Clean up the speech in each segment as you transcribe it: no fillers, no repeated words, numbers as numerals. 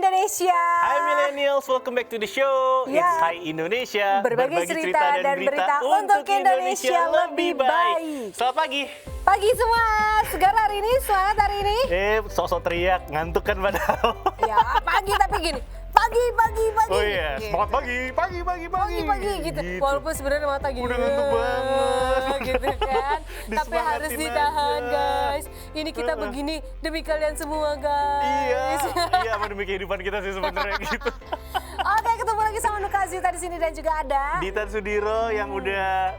Indonesia. Hai millennials, welcome back to the show. Ya. It's Hai Indonesia. Berbagi cerita dan berita untuk Indonesia lebih baik. Selamat pagi. Pagi semua, segar hari ini, semangat hari ini. Sosok teriak, ngantuk kan padahal. Ya, pagi tapi gini. Pagi. Oh iya, Gitu. semangat pagi gitu. Walaupun sebenarnya mata gini. Udah ngantuk banget. Gitu kan. Tapi harus Disemangatin ditahan, aja. guys. Ini kita begini demi kalian semua, guys. Iya, demi kehidupan kita sih sebenarnya gitu. Oke, ketemu lagi sama Nuka Azita di sini dan juga ada Dita Sudiro yang udah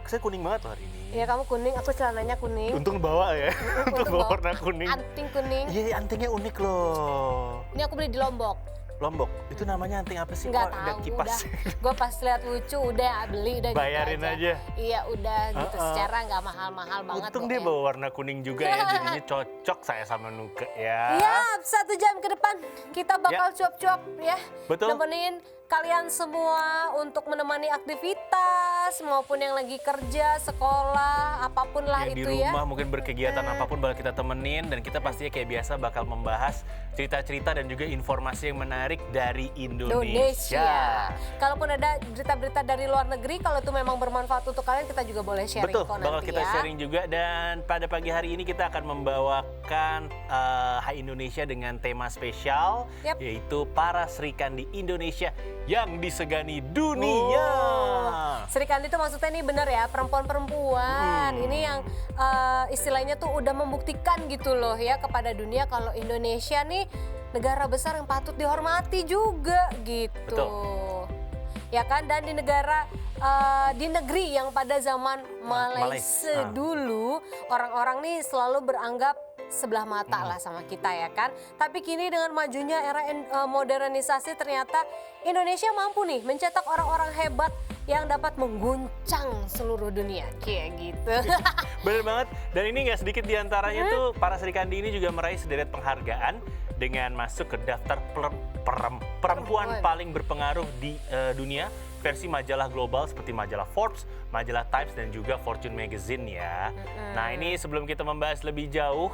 saya kuning banget loh hari ini. Iya, kamu kuning, aku celananya kuning. Untung bawa ya, untuk bawa warna kuning. Anting kuning. Iya, antingnya unik loh. Ini aku beli di Lombok. Lombok, itu namanya anting apa sih? Nggak Kok ada tahu, kipas? Gue pas lihat lucu udah beli udah gitu Bayarin aja. Iya udah gitu, secara nggak mahal-mahal banget. Untung dia bawa warna kuning juga ya, jadinya cocok saya sama Nuka ya. Iya, 1 jam ke depan kita bakal cuap-cuap ya. Betul. Nemenin kalian semua untuk menemani aktivitas maupun yang lagi kerja, sekolah, apapun lah Yang itu di ya. rumah mungkin berkegiatan apapun bakal kita temenin, dan kita pastinya kayak biasa bakal membahas cerita-cerita dan juga informasi yang menarik dari Indonesia. Kalaupun ada berita-berita dari luar negeri, kalau itu memang bermanfaat untuk kalian, kita juga boleh sharing Betul, kok bakal nanti kita ya. sharing juga, dan pada pagi hari ini kita akan membawakan Hai Indonesia dengan tema spesial, Yap. yaitu para Sri Kandi Indonesia yang disegani dunia. Sri Kandi itu maksudnya nih benar ya, perempuan-perempuan ini yang istilahnya tuh udah membuktikan gitu loh ya kepada dunia kalau Indonesia nih negara besar yang patut dihormati juga gitu. Betul. Ya kan, dan di negeri yang pada zaman Malaysia dulu orang-orang nih selalu beranggap sebelah mata lah sama kita ya kan. Tapi kini dengan majunya era modernisasi, ternyata Indonesia mampu nih mencetak orang-orang hebat yang dapat mengguncang seluruh dunia kayak gitu. Bener banget, dan ini nggak sedikit diantaranya tuh para Sri Kandi ini juga meraih sederet penghargaan dengan masuk ke daftar perempuan paling berpengaruh di dunia versi majalah global seperti majalah Forbes, majalah Times, dan juga Fortune Magazine ya. Nah ini sebelum kita membahas lebih jauh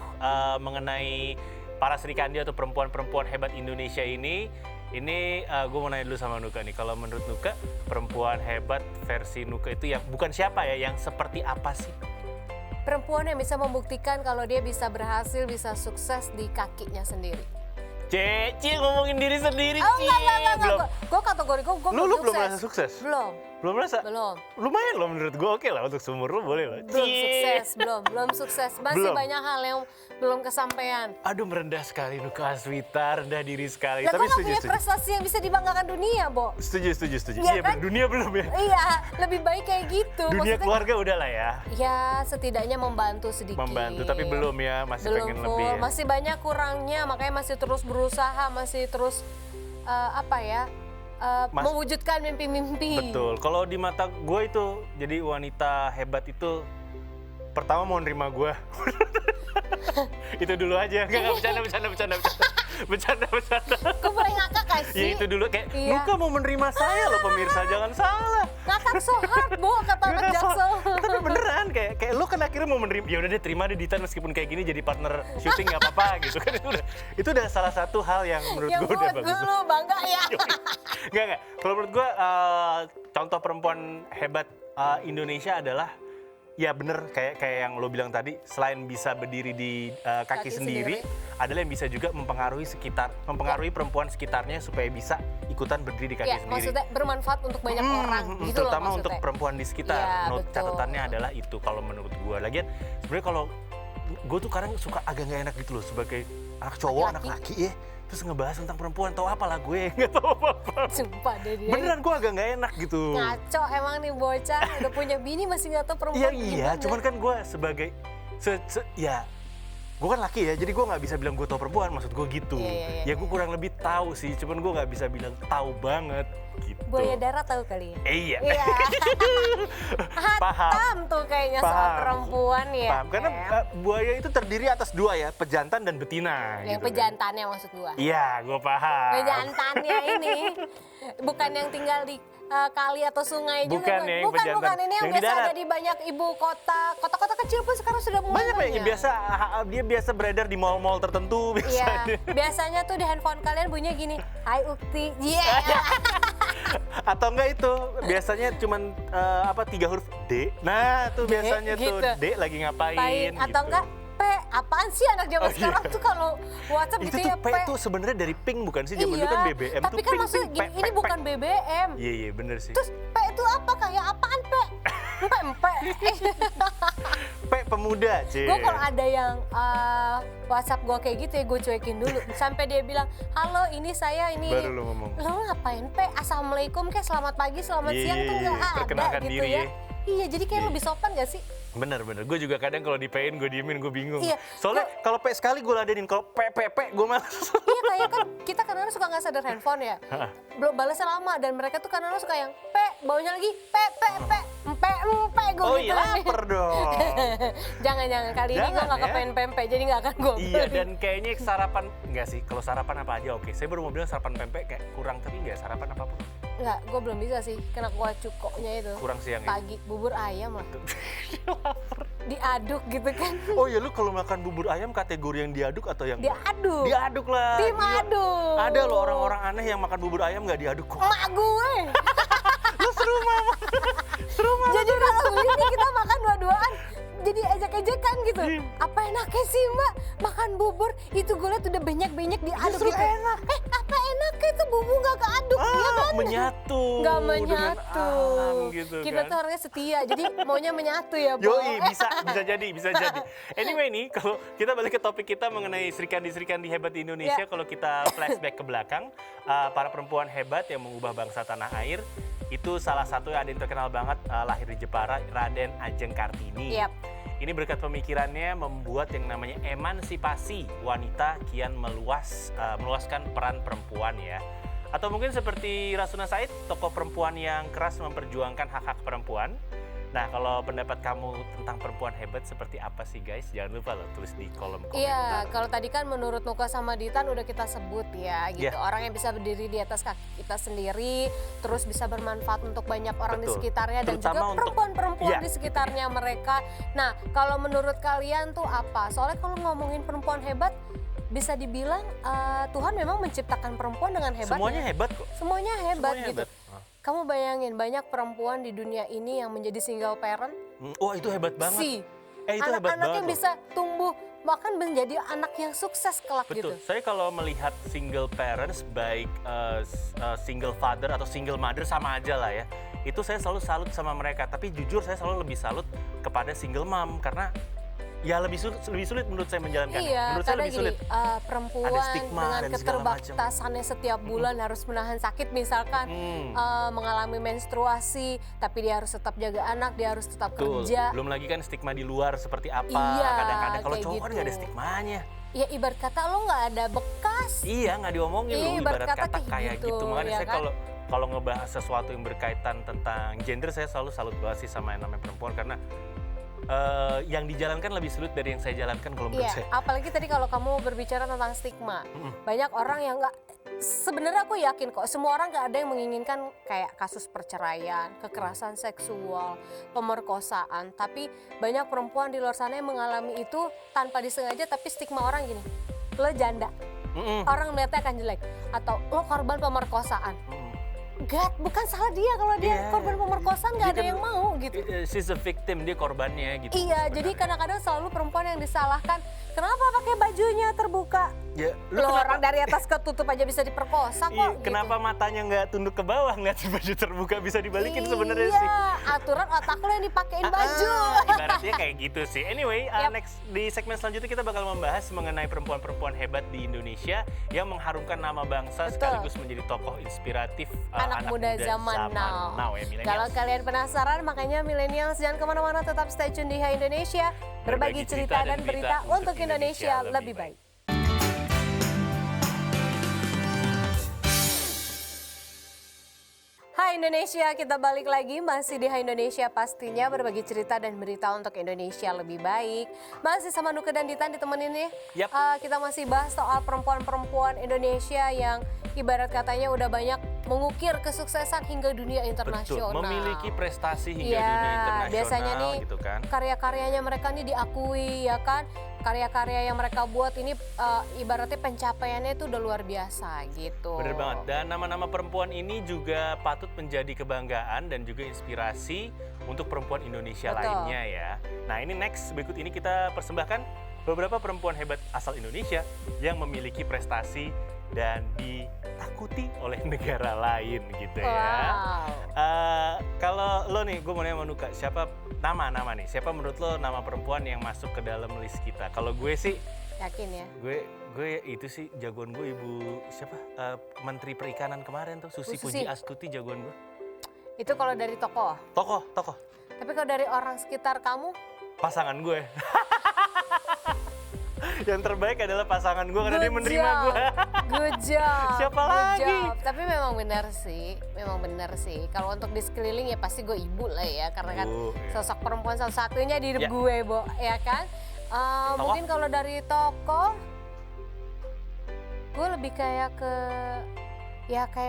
mengenai para Sri Kandi atau perempuan-perempuan hebat Indonesia ini gue mau nanya dulu sama Nuka nih. Kalau menurut Nuka, perempuan hebat versi Nuka itu yang bukan siapa ya, yang seperti apa sih? Perempuan yang bisa membuktikan kalau dia bisa berhasil, bisa sukses di kakinya sendiri. Cie ngomongin diri sendiri, Oh, Cie. enggak. Gue kategori gue Lu belum merasa sukses? Belum. Belum merasa? Belum. Lumayan loh menurut gue, oke lah untuk seumur lu, boleh lah. Belum sukses, belum sukses. Masih Belum. banyak hal yang belum kesampaian. Aduh, merendah sekali Nuka Aswita, rendah diri sekali. Lah, Tapi gue gak punya setuju. prestasi yang bisa dibanggakan dunia, Bo. Setuju. Iya Iya, kan? dunia belum ya. Iya, lebih baik kayak gitu. Dunia Maksudnya, keluarga udah lah ya. ya setidaknya membantu sedikit. Membantu, tapi belum ya, masih Belum pengen full, lebih ya. masih banyak kurangnya, makanya masih terus berusaha, masih terus mewujudkan mimpi-mimpi. Betul, kalau di mata gue itu jadi wanita hebat itu pertama mau nerima gue. Itu dulu aja, enggak bercanda. Kok mulai ngakak gak sih? Ya itu dulu kayak, Iya. Nuka mau menerima saya loh pemirsa, jangan salah. Ngakak so hard, Bo, kata anak Nggak Jaksel. Tapi beneran kayak lu kan akhirnya mau menerima, ya udah deh terima deh Dita meskipun kayak gini jadi partner syuting nggak apa-apa gitu kan. Itu udah salah satu hal yang menurut Yang gue udah buat bagus. dulu bangga ya. Enggak. Kalau menurut gue contoh perempuan hebat Indonesia adalah ya bener kayak yang lo bilang tadi, selain bisa berdiri di kaki sendiri, adalah yang bisa juga mempengaruhi perempuan sekitarnya supaya bisa ikutan berdiri di kaki Ya, sendiri. maksudnya bermanfaat untuk banyak orang gitu loh Terutama maksudnya. untuk perempuan di sekitar. Iya, Note betul. catatannya adalah itu kalau menurut gue. Lagian sebenarnya kalau gue tuh kadang suka agak nggak enak gitu loh sebagai anak cowok, anak laki ya. Terus ngebahas tentang perempuan, tahu apalah gue, nggak tahu apa-apa. Sumpah deh dia. Beneran gue agak nggak enak gitu. Ngaco emang nih bocah, udah punya bini masih nggak tahu perempuan. Iya, cuman kan gue sebagai ya gue kan laki ya, jadi gue nggak bisa bilang gue tahu perempuan, maksud gue gitu. Iya, Ya gue kurang lebih tahu sih, cuman gue nggak bisa bilang tahu banget gitu. Buaya darat tahu kali ya? Iya. Iya. Hatam tuh kayaknya soal perempuan ya. Paham, karena buaya itu terdiri atas dua ya, pejantan dan betina. Yang gitu kan. pejantannya maksud gua. Iya, gue paham. Pejantannya ini bukan yang tinggal di kali atau sungai Bukan juga. ya, yang pejantan. Bukan ini yang Yang di biasa darat. ada di banyak ibu kota kecil pun sekarang sudah mulai Banyak ya, dia biasa beredar di mall-mall tertentu biasanya. Iya, biasanya tuh di handphone kalian bunyinya gini, Hai Ukti, yeah. Atau enggak itu biasanya cuman 3 huruf D. Nah, tuh D, biasanya tuh gitu. D lagi ngapain Pain, atau gitu. enggak P, apaan sih anak zaman Oh, iya. sekarang tuh kalau WhatsApp Itu gitu tuh ya P tuh sebenarnya dari pink bukan sih? Zaman iya, dulu kan BBM tapi tuh kan pink, maksudnya pink, gini, P, ini P, bukan P. BBM. Iya, bener sih. Terus P itu apa kayak apaan P? Empe. P pemuda, Cie. Gue kalau ada yang WhatsApp gue kayak gitu ya gue cuekin dulu. Sampai dia bilang, halo ini saya ini. Baru lu ngomong. Lo ngapain P? Assalamualaikum kayak selamat pagi, selamat Iya, siang tuh iya, nggak iya. ada Perkenalkan gitu diri ya. ya. Iya, jadi kayak Iya. lebih sopan gak sih? Bener. Gue juga kadang kalau di-P-in gue diemin, gue bingung. Iya. Soalnya kalau P sekali gue ladenin, kalau P, gue malas. Iya kayak kan kita kadang-kadang suka nggak sadar handphone ya. Belum balasnya lama dan mereka tuh kadang-kadang suka yang P, baunya lagi P, empe gue Oh gitu. iya, lapar dong. Jangan kali ini gue Jangan nggak ya. kepengen pempek jadi nggak akan gue Iya, dan kayaknya sarapan, enggak sih, kalau sarapan apa aja oke. Saya baru mau bilang sarapan pempek kayak kurang, tapi enggak, sarapan apapun. Nggak, gue belum bisa sih kena kuah cukoknya itu. Kurang siang ya? Pagi bubur ayam lah. Diaduk gitu kan. Oh iya, lu kalau makan bubur ayam kategori yang diaduk atau yang Diaduk. diaduk lah. Tim Gila. aduk. Ada loh orang-orang aneh yang makan bubur ayam nggak diaduk kok. Emak gue. Lu seru mama. Jadi kalau begini kita makan dua-duaan jadi ejek-ejekan gitu. Iya. Apa enaknya sih Mbak makan bubur itu gue liat udah banyak-banyak diaduk Justru gitu. enak. Apa enaknya itu bubur nggak keaduk ya kan? Menyatu. Nggak dengan menyatu. alam gitu Kita kan. tuh orangnya setia jadi maunya menyatu ya Bo. Yoi, bisa jadi. Anyway nih, kalau kita balik ke topik kita mengenai Srikandi hebat di Indonesia, Ya. kalau kita flashback ke belakang, para perempuan hebat yang mengubah bangsa tanah air, itu salah satu yang ada yang terkenal banget, lahir di Jepara, Raden Ajeng Kartini. Yap. Ini berkat pemikirannya membuat yang namanya emansipasi wanita kian meluaskan peran perempuan ya. Atau mungkin seperti Rasuna Said, tokoh perempuan yang keras memperjuangkan hak-hak perempuan. Nah, kalau pendapat kamu tentang perempuan hebat seperti apa sih guys? Jangan lupa loh tulis di kolom komentar. Iya, kalau tadi kan menurut Nuka sama Ditan udah kita sebut ya gitu. Iya. Orang yang bisa berdiri di atas kaki kita sendiri, terus bisa bermanfaat untuk banyak orang di Betul. sekitarnya dan Terutama juga untuk- perempuan-perempuan Iya. di sekitarnya mereka. Nah, kalau menurut kalian tuh apa? Soalnya kalau ngomongin perempuan hebat, bisa dibilang Tuhan memang menciptakan perempuan dengan hebat. Semuanya ya. hebat kok. Semuanya hebat Semuanya gitu. hebat. Kamu bayangin banyak perempuan di dunia ini yang menjadi single parent. Wah, itu hebat banget. Itu hebat Anak-anak yang banget. bisa tumbuh bahkan menjadi anak yang sukses kelak Betul. gitu. Saya kalau melihat single parents, baik single father atau single mother sama aja lah ya. Itu saya selalu salut sama mereka. Tapi jujur saya selalu lebih salut kepada single mom karena ya lebih sulit menurut saya menjalankan. Iya, Menurut saya karena lebih sulit. perempuan Ada stigma dengan dan segala macam. keterbatasannya setiap bulan harus menahan sakit misalkan mengalami menstruasi, tapi dia harus tetap jaga anak, dia harus tetap Betul. kerja. Belum lagi kan stigma di luar seperti apa. Iya, Kadang-kadang kalau kayak cowok kan gitu. nggak ada stigmanya. Ya ibarat kata lo nggak ada bekas. Iya, nggak diomongin Iya, loh ibarat ibarat kata kata kayak kayak gitu, gitu. Makanya ya saya kan? kalau ngebahas sesuatu yang berkaitan tentang gender, saya selalu salut banget sih sama yang namanya perempuan karena yang dijalankan lebih sulit dari yang saya jalankan kalau menurut Iya, saya. apalagi tadi kalau kamu berbicara tentang stigma. Banyak orang yang nggak, sebenarnya aku yakin kok semua orang nggak ada yang menginginkan kayak kasus perceraian, kekerasan seksual, pemerkosaan. Tapi banyak perempuan di luar sana yang mengalami itu tanpa disengaja, tapi stigma orang gini, lo janda, orang melihatnya akan jelek. Atau lo korban pemerkosaan. Enggak, bukan salah dia kalau dia Iya. korban pemerkosaan, nggak Dia ada kan- yang mau gitu. She's a victim, dia korbannya gitu. Iya, jadi sebenarnya. kadang-kadang selalu perempuan yang disalahkan, kenapa pakai bajunya terbuka? Ya, lu Lo kenapa- orang dari atas ketutup aja bisa diperkosa kok. Iya, gitu. kenapa matanya nggak tunduk ke bawah, ngeliat baju terbuka bisa dibalikin sebenarnya Iya, sih. aturan otak lo yang dipakein baju. Ibaratnya kayak gitu sih. Anyway, Yap. next di segmen selanjutnya kita bakal membahas mengenai perempuan-perempuan hebat di Indonesia yang mengharumkan nama bangsa Betul. sekaligus menjadi tokoh inspiratif Anak muda zaman now. ya, millennials. Kalau kalian penasaran, makanya millennials jangan kemana-mana, tetap stay tune di Hai Indonesia. Berbagi cerita dan berita untuk Indonesia lebih baik. Hai Indonesia, kita balik lagi masih di Hai Indonesia, pastinya berbagi cerita dan berita untuk Indonesia lebih baik. Masih sama Nuke dan Ditan ditemenin nih. Yap. Kita masih bahas soal perempuan-perempuan Indonesia yang ibarat katanya udah banyak mengukir kesuksesan hingga dunia Betul, internasional. memiliki prestasi hingga Iya, dunia internasional biasanya nih gitu kan. karya-karyanya mereka nih diakui ya kan. Karya-karya yang mereka buat ini ibaratnya pencapaiannya itu udah luar biasa gitu. Bener banget, dan nama-nama perempuan ini juga patut menjadi kebanggaan dan juga inspirasi untuk perempuan Indonesia Betul. lainnya ya. Nah ini next, berikut ini kita persembahkan beberapa perempuan hebat asal Indonesia yang memiliki prestasi dan ditakuti oleh negara lain gitu ya. Wow. Kalau lo nih, gue mau nanya sama Nuka, siapa nama nih? Siapa menurut lo nama perempuan yang masuk ke dalam list kita? Kalau gue sih, Yakin ya? gue itu sih jagoan gue ibu siapa? Menteri Perikanan kemarin tuh, Susi Susi. Puji Astuti jagoan gue. Itu kalau dari tokoh. Tokoh, Tapi kalau dari orang sekitar kamu, pasangan gue. Yang terbaik adalah pasangan gue karena dia good menerima job. gue. Good job. Siapa good lagi? job. Tapi memang benar sih. Kalau untuk di sekeliling ya pasti gue ibu lah ya, karena kan Ibu, ya. sosok perempuan satu-satunya di hidup Ya. gue, Bo, ya kan? Mungkin kalau dari tokoh, gue lebih kayak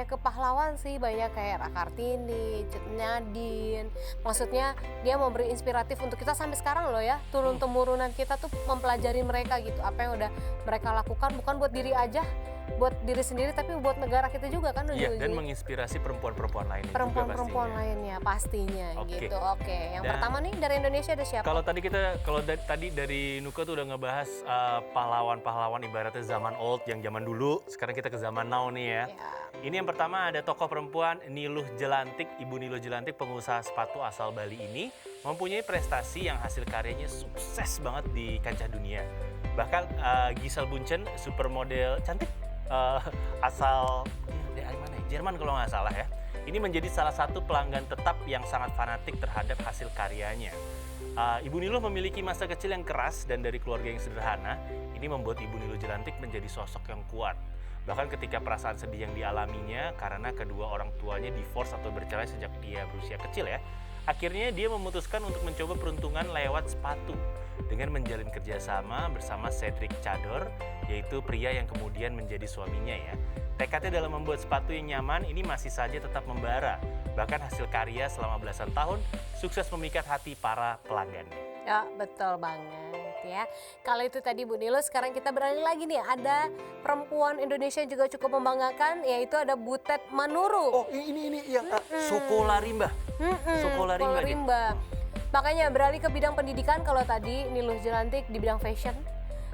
ke pahlawan sih, banyak kayak Raka Kartini, Cut Nyadin. Maksudnya dia memberi inspiratif untuk kita sampai sekarang loh ya. Turun-temurunan kita tuh mempelajari mereka gitu. Apa yang udah mereka lakukan bukan buat diri aja, buat diri sendiri, tapi buat negara kita juga kan. Iya, dan ujung-ujungnya. menginspirasi perempuan-perempuan lainnya Perempuan-perempuan juga lainnya pastinya Oke. gitu. Oke, yang Dan- pertama nih dari Indonesia ada siapa? Kalau tadi dari Nuka tuh udah ngebahas pahlawan-pahlawan ibaratnya zaman old yang zaman dulu, sekarang kita ke zaman now nih ya. Ya. Ini yang pertama ada tokoh perempuan Niluh Jelantik. Ibu Niluh Jelantik, pengusaha sepatu asal Bali ini mempunyai prestasi yang hasil karyanya sukses banget di kancah dunia. Bahkan Giselle Bundchen, supermodel cantik asal dari mana ya? Jerman kalau nggak salah ya. Ini menjadi salah satu pelanggan tetap yang sangat fanatik terhadap hasil karyanya. Ibu Niluh memiliki masa kecil yang keras dan dari keluarga yang sederhana. Ini membuat Ibu Niluh Jelantik menjadi sosok yang kuat. Bahkan ketika perasaan sedih yang dialaminya karena kedua orang tuanya divorce atau bercerai sejak dia berusia kecil ya. Akhirnya dia memutuskan untuk mencoba peruntungan lewat sepatu dengan menjalin kerjasama bersama Cedric Cador, yaitu pria yang kemudian menjadi suaminya ya. Tekadnya dalam membuat sepatu yang nyaman ini masih saja tetap membara. Bahkan hasil karya selama belasan tahun sukses memikat hati para pelanggannya. Ya, betul banget ya. Kalau itu tadi Bu Niluh, sekarang kita beralih lagi nih. Ada perempuan Indonesia yang juga cukup membanggakan, yaitu ada Butet Manurung. Oh ini yang Sokola Rimba. Sokola Rimba dia. Rimba. Makanya beralih ke bidang pendidikan. Kalau tadi Niluh Jelantik di bidang fashion,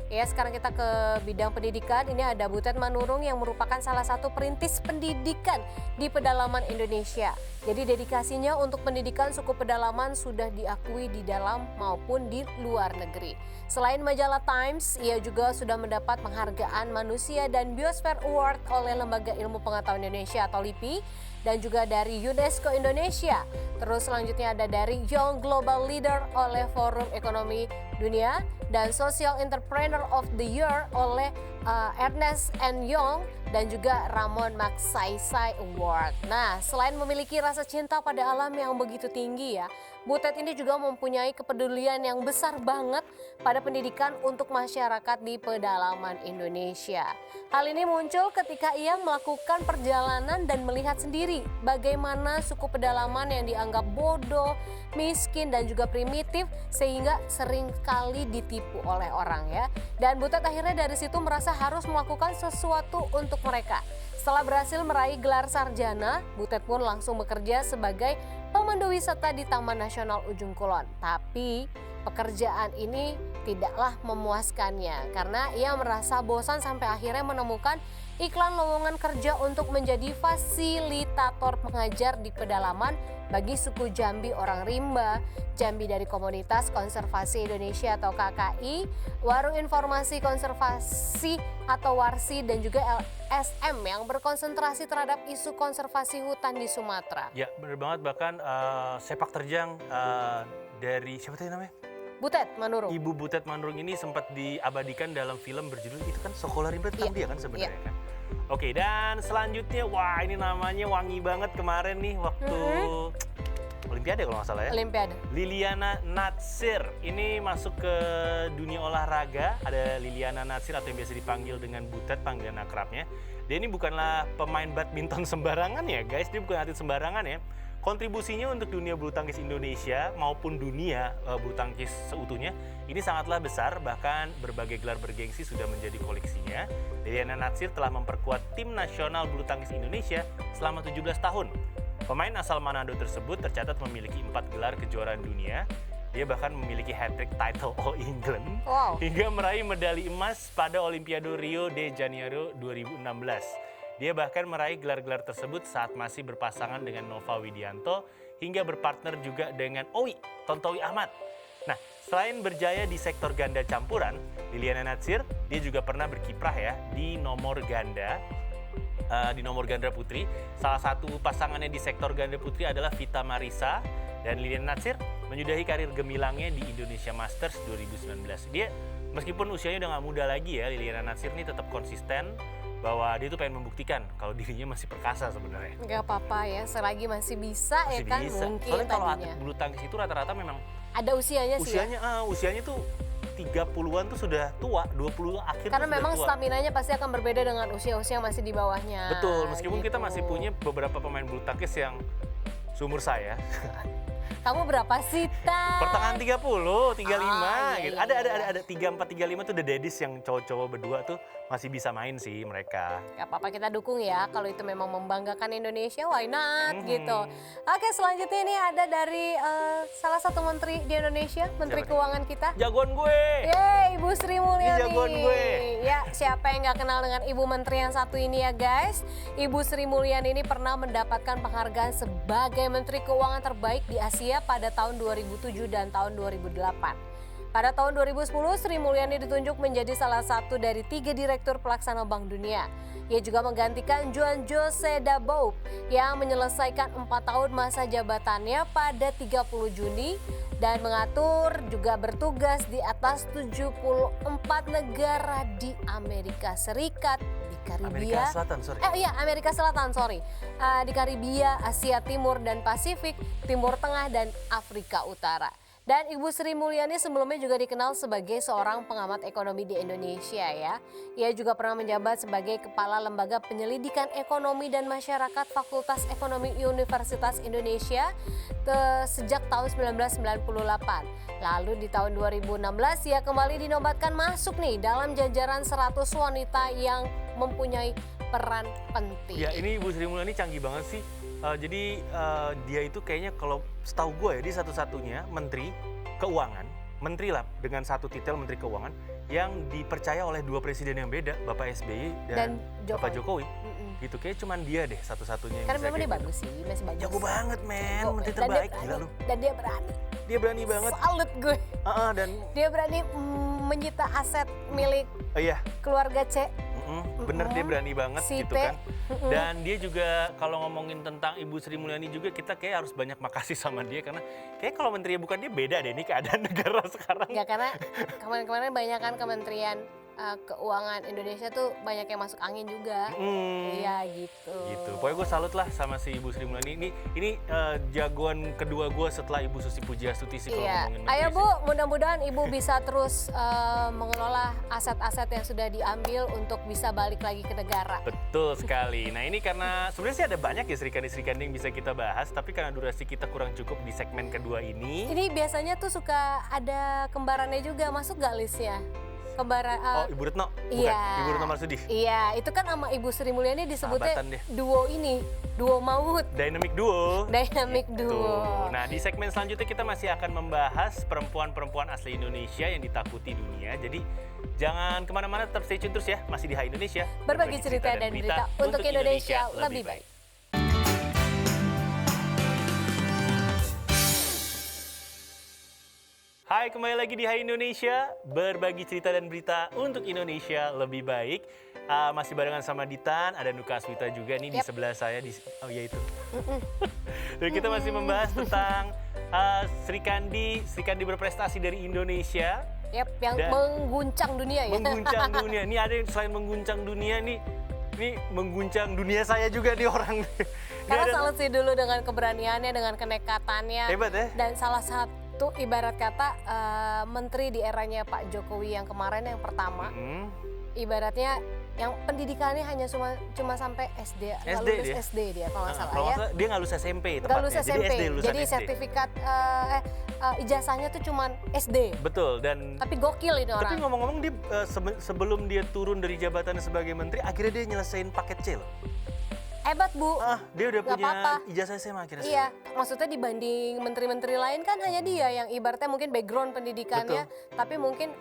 ya sekarang kita ke bidang pendidikan. Ini ada Butet Manurung yang merupakan salah satu perintis pendidikan di pedalaman Indonesia. Jadi dedikasinya untuk pendidikan suku pedalaman sudah diakui di dalam maupun di luar negeri. Selain majalah Times, ia juga sudah mendapat penghargaan Manusia dan Biosphere Award oleh Lembaga Ilmu Pengetahuan Indonesia atau LIPI dan juga dari UNESCO Indonesia. Terus selanjutnya ada dari Young Global Leader oleh Forum Ekonomi Dunia dan Social Entrepreneur of the Year oleh Ernest N. Young dan juga Ramon Magsaysay Award. Nah, selain memiliki rasa cinta pada alam yang begitu tinggi ya, Butet ini juga mempunyai kepedulian yang besar banget pada pendidikan untuk masyarakat di pedalaman Indonesia. Hal ini muncul ketika ia melakukan perjalanan dan melihat sendiri bagaimana suku pedalaman yang dianggap bodoh, miskin dan juga primitif sehingga seringkali ditipu oleh orang ya. Dan Butet akhirnya dari situ merasa harus melakukan sesuatu untuk mereka. Setelah berhasil meraih gelar sarjana, Butet pun langsung bekerja sebagai pemandu wisata di Taman Nasional Ujung Kulon. Tapi pekerjaan ini tidaklah memuaskannya karena ia merasa bosan sampai akhirnya menemukan iklan lowongan kerja untuk menjadi fasilitator pengajar di pedalaman bagi suku Jambi orang Rimba, Jambi dari Komunitas Konservasi Indonesia atau KKI, Warung Informasi Konservasi atau WARSI dan juga LSM yang berkonsentrasi terhadap isu konservasi hutan di Sumatera. Ya bener banget, bahkan sepak terjang dari siapa tadi namanya? Butet Manurung. Ibu Butet Manurung ini sempat diabadikan dalam film berjudul itu kan Sokola Rimba, tentang dia kan sebenarnya kan. Oke, dan selanjutnya wah ini namanya wangi banget kemarin nih waktu Olimpiade kalau nggak salah ya. Olimpiade. Liliana Natsir ini masuk ke dunia olahraga. Ada Liliana Natsir atau yang biasa dipanggil dengan Butet, panggilan akrabnya. Dia ini bukanlah pemain badminton sembarangan ya guys, dia bukan atlet sembarangan ya. Kontribusinya untuk dunia bulu tangkis Indonesia maupun dunia bulu tangkis seutuhnya ini sangatlah besar, bahkan berbagai gelar bergengsi sudah menjadi koleksinya. Liliana Natsir telah memperkuat tim nasional bulu tangkis Indonesia selama 17 tahun. Pemain asal Manado tersebut tercatat memiliki 4 gelar kejuaraan dunia. Dia bahkan memiliki hat-trick title All England hingga meraih medali emas pada Olimpiade Rio de Janeiro 2016. Dia bahkan meraih gelar-gelar tersebut saat masih berpasangan dengan Nova Widianto hingga berpartner juga dengan Owi, Tontowi Ahmad. Nah, selain berjaya di sektor ganda campuran, Liliana Natsir dia juga pernah berkiprah ya di nomor ganda. Di nomor ganda putri, salah satu pasangannya di sektor ganda putri adalah Vita Marisa, dan Liliana Natsir menyudahi karir gemilangnya di Indonesia Masters 2019. Dia meskipun usianya udah gak muda lagi ya, Liliana Natsir ini tetap konsisten bahwa dia tuh pengen membuktikan kalau dirinya masih perkasa sebenarnya. Gak apa-apa ya, selagi masih bisa Masih ya kan bisa. mungkin Soalnya kalau tadinya. atlet bulu tangkis itu rata-rata memang Ada usianya sih ya. usianya tuh 30-an tuh sudah tua, 20 akhir Karena tuh memang sudah tua. staminanya pasti akan berbeda dengan usia-usia yang masih di bawahnya. Betul, meskipun kita gitu. masih punya beberapa pemain bulu tangkis yang seumur saya. Kamu berapa sih, Ta? Pertengahan 30, 35 iya, gitu. iya. Ada 34, 35 tuh the daddies yang cowok-cowok berdua tuh masih bisa main sih mereka. Gak apa-apa, kita dukung ya. Kalau itu memang membanggakan Indonesia, why not gitu. Oke, selanjutnya ini ada dari salah satu menteri di Indonesia, Menteri Siapa nih? Keuangan kita. Jagoan gue. Yeay, Ibu Sri Mulyani. jagoan gue. Ya, siapa yang gak kenal dengan Ibu Menteri yang satu ini ya guys. Ibu Sri Mulyani ini pernah mendapatkan penghargaan sebagai Menteri Keuangan terbaik di Asia pada tahun 2007 dan tahun 2008. Pada tahun 2010, Sri Mulyani ditunjuk menjadi salah satu dari 3 direktur pelaksana Bank Dunia. Ia juga menggantikan Juan Jose Dabou yang menyelesaikan 4 tahun masa jabatannya pada 30 Juni dan mengatur juga bertugas di atas 74 negara di Amerika Serikat, di Karibia. Amerika Selatan, sorry. Di Karibia, Asia Timur dan Pasifik, Timur Tengah dan Afrika Utara. Dan Ibu Sri Mulyani sebelumnya juga dikenal sebagai seorang pengamat ekonomi di Indonesia ya. Ia juga pernah menjabat sebagai Kepala Lembaga Penyelidikan Ekonomi dan Masyarakat Fakultas Ekonomi Universitas Indonesia sejak tahun 1998. Lalu di tahun 2016 ia kembali dinobatkan masuk nih dalam jajaran 100 wanita yang mempunyai peran penting. Ya, ini Ibu Sri Mulyani canggih banget sih. Jadi dia itu kayaknya kalau setahu gue ya, dia satu-satunya menteri keuangan, menteri lah dengan satu titel menteri keuangan yang dipercaya oleh 2 presiden yang beda, Bapak SBY dan Bapak Jokowi. Gitu, kayak cuman dia deh satu-satunya yang Karena bisa memang dia kayak bagus sih, masih bagus. Jago banget men, Jago. menteri Dan terbaik, dia gila lu. Dan dia berani. Dia berani banget. Salut gue. Dan Dia berani menyita aset milik iya. keluarga C. Bener, dia berani banget Si gitu T. kan. Dan dia juga kalau ngomongin tentang Ibu Sri Mulyani juga kita kayak harus banyak makasih sama dia karena kayak kalau menterinya bukan dia beda deh nih keadaan negara sekarang. Ya karena kemarin-kemarin banyak kan kementerian keuangan Indonesia tuh banyak yang masuk angin juga. Iya gitu. Gitu. Pokoknya gue salut lah sama si Ibu Sri Mulyani. Ini jagoan kedua gue setelah Ibu Susi Pujiastuti sih kalau ngomongin menteri Ayo sih. Bu, mudah-mudahan Ibu bisa terus mengelola aset-aset yang sudah diambil untuk bisa balik lagi ke negara. Betul sekali. Nah ini karena sebenarnya sih ada banyak ya Serikandi yang bisa kita bahas, tapi karena durasi kita kurang cukup di segmen kedua ini. Ini biasanya tuh suka ada kembarannya juga, masuk gak listnya? Kembaran. Ibu Retno? Bukan? Iya. Ibu Retno Marsudi? Iya, itu kan sama Ibu Sri Mulyani disebutnya Sahabatan deh. duo ini, duo maut. Dynamic duo. Dynamic Gitu. duo. Nah di segmen selanjutnya kita masih akan membahas perempuan-perempuan asli Indonesia yang ditakuti dunia. Jadi jangan kemana-mana, tetap stay tune terus ya. Masih di Hai Indonesia. Berbagi cerita dan berita untuk Indonesia lebih baik. Hai, kembali lagi di Hai Indonesia, berbagi cerita dan berita untuk Indonesia lebih baik. Masih barengan sama Ditan, ada Nuka Aswita juga nih di sebelah saya. Oh ya itu. Dan kita masih membahas tentang Sri Kandi berprestasi dari Indonesia. Yang mengguncang dunia ya. Mengguncang dunia. Nih ada yang selain mengguncang dunia nih mengguncang dunia saya juga nih orang. Karena ada- salut sih dulu dengan keberaniannya, dengan kenekatannya. Hebat ya. Dan salah satu ibarat kata menteri di eranya Pak Jokowi yang kemarin yang pertama, ibaratnya yang pendidikannya hanya cuma sampai SD, nggak SD lulus dia. SD dia kalau nggak salah Kalau ya. nggak salah, dia nggak lulus SMP Nggak tepatnya. lulus SMP, Jadi SD, lulusan jadi SD. sertifikat ijazahnya tuh cuman SD. Betul, dan Tapi gokil ini tapi orang. ngomong-ngomong dia sebelum dia turun dari jabatannya sebagai menteri, akhirnya dia nyelesain paket C loh. Hebat Bu. Dia udah Nggak punya apa-apa. ijazah SMA akhirnya. Iya, maksudnya dibanding menteri-menteri lain kan hanya dia yang ibaratnya mungkin background pendidikannya, tapi mungkin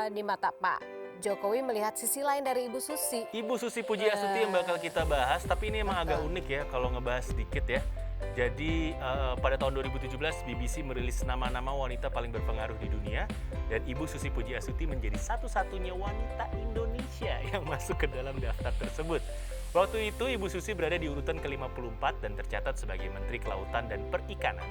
di mata Pak Jokowi melihat sisi lain dari Ibu Susi. Ibu Susi Pujiastuti yang bakal kita bahas, tapi ini emang agak unik ya kalau ngebahas sedikit ya. Jadi pada tahun 2017 BBC merilis nama-nama wanita paling berpengaruh di dunia dan Ibu Susi Pujiastuti menjadi satu-satunya wanita Indonesia yang masuk ke dalam daftar tersebut. Waktu itu Ibu Susi berada di urutan ke-54 dan tercatat sebagai Menteri Kelautan dan Perikanan,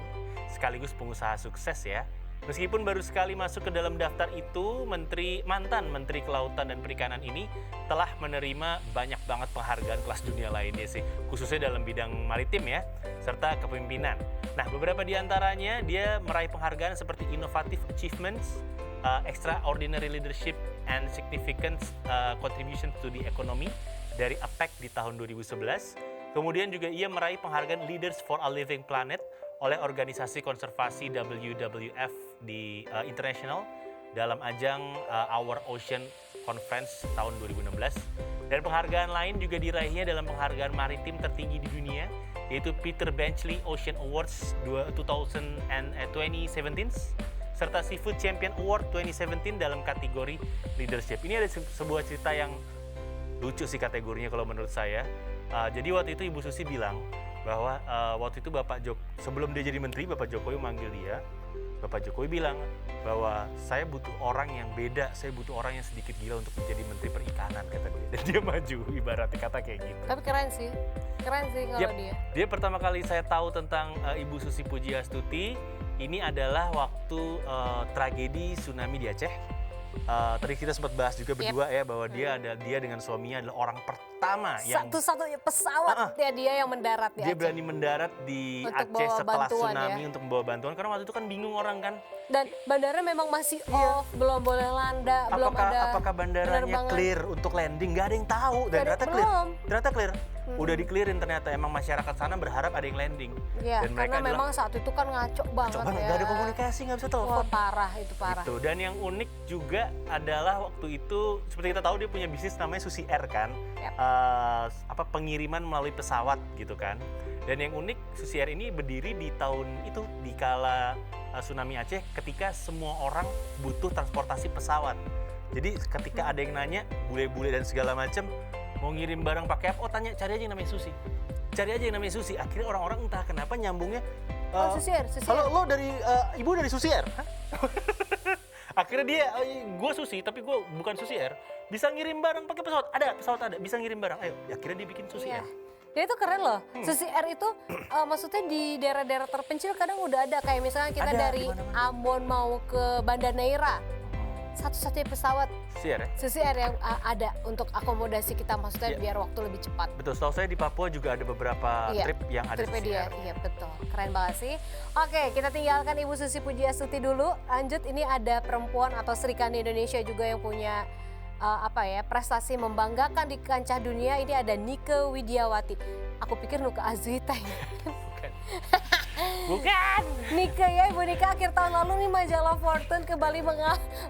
sekaligus pengusaha sukses ya. Meskipun baru sekali masuk ke dalam daftar itu, mantan Menteri Kelautan dan Perikanan ini telah menerima banyak banget penghargaan kelas dunia lainnya sih, khususnya dalam bidang maritim ya, serta kepemimpinan. Nah, beberapa di antaranya dia meraih penghargaan seperti Innovative Achievements, Extraordinary Leadership and Significant Contribution to the Economy dari APEC di tahun 2011. Kemudian juga ia meraih penghargaan Leaders for a Living Planet oleh organisasi konservasi WWF di International dalam ajang Our Ocean Conference tahun 2016. Dan penghargaan lain juga diraihnya dalam penghargaan maritim tertinggi di dunia, yaitu Peter Benchley Ocean Awards 2017 serta Seafood Champion Award 2017 dalam kategori leadership. Ini ada sebuah cerita yang lucu sih kategorinya kalau menurut saya. Jadi waktu itu Ibu Susi bilang bahwa waktu itu sebelum dia jadi menteri, Bapak Jokowi manggil dia. Bapak Jokowi bilang bahwa saya butuh orang yang beda, saya butuh orang yang sedikit gila untuk menjadi menteri perikanan, kata dia. Dan dia maju, ibaratnya kata kayak gitu. Tapi keren sih kalau dia. Dia pertama kali saya tahu tentang Ibu Susi Pujiastuti ini adalah waktu tragedi tsunami di Aceh. Tadi kita sempat bahas juga berdua ya bahwa dia dengan suaminya adalah orang pertama yang Satu-satunya pesawat dia yang mendarat di dia Aceh. berani mendarat di Untuk Aceh bawa setelah bantuan, tsunami ya. untuk membawa bantuan karena waktu itu kan bingung orang kan Dan bandara memang masih off, belum boleh landa, belum ada apakah bandaranya penerbangan. clear untuk landing, nggak ada yang tahu dan ternyata clear udah di-clearin ternyata emang masyarakat sana berharap ada yang landing Ya, dan mereka karena memang saat itu kan ngaco banget coba ya. nggak ada komunikasi, nggak bisa telepon. Wah, parah itu parah. Gitu. Dan yang unik juga adalah waktu itu seperti kita tahu dia punya bisnis namanya Susi Air kan, pengiriman melalui pesawat gitu kan. Dan yang unik Susi Air ini berdiri di tahun itu di kala tsunami Aceh ketika semua orang butuh transportasi pesawat. Jadi ketika ada yang nanya bule-bule dan segala macam mau ngirim barang pakai apa, tanya cari aja yang namanya Susi. Cari aja yang namanya Susi. Akhirnya orang-orang entah kenapa nyambungnya. Susi Air. Kalau lo dari ibu dari Susi Air? Hah? Akhirnya dia, gue Susi tapi gue bukan Susi Air. Bisa ngirim barang pakai pesawat? Ada, pesawat ada. Bisa ngirim barang. Ayo, akhirnya dia bikin Susi Air. Dia itu keren loh. Susi Air itu maksudnya di daerah-daerah terpencil kadang udah ada. Kayak misalnya kita Ada, dari dimana-mana. Ambon mau ke Banda Neira. Satu-satunya pesawat Susi Air ya? Susi Air yang ada untuk akomodasi kita, maksudnya biar waktu lebih cepat. Betul, setahu saya di Papua juga ada beberapa trip yang ada tripnya Susi dia. Air. Iya betul, keren banget sih. Oke, kita tinggalkan Ibu Susi Pujiastuti dulu. Lanjut, ini ada perempuan atau Sri Kandi Indonesia juga yang punya prestasi membanggakan di kancah dunia. Ini ada Nike Widiawati. Aku pikir Nuka Azwita ya. Bukan. Nike ya, Ibu Nike, akhir tahun lalu nih majalah Fortune kembali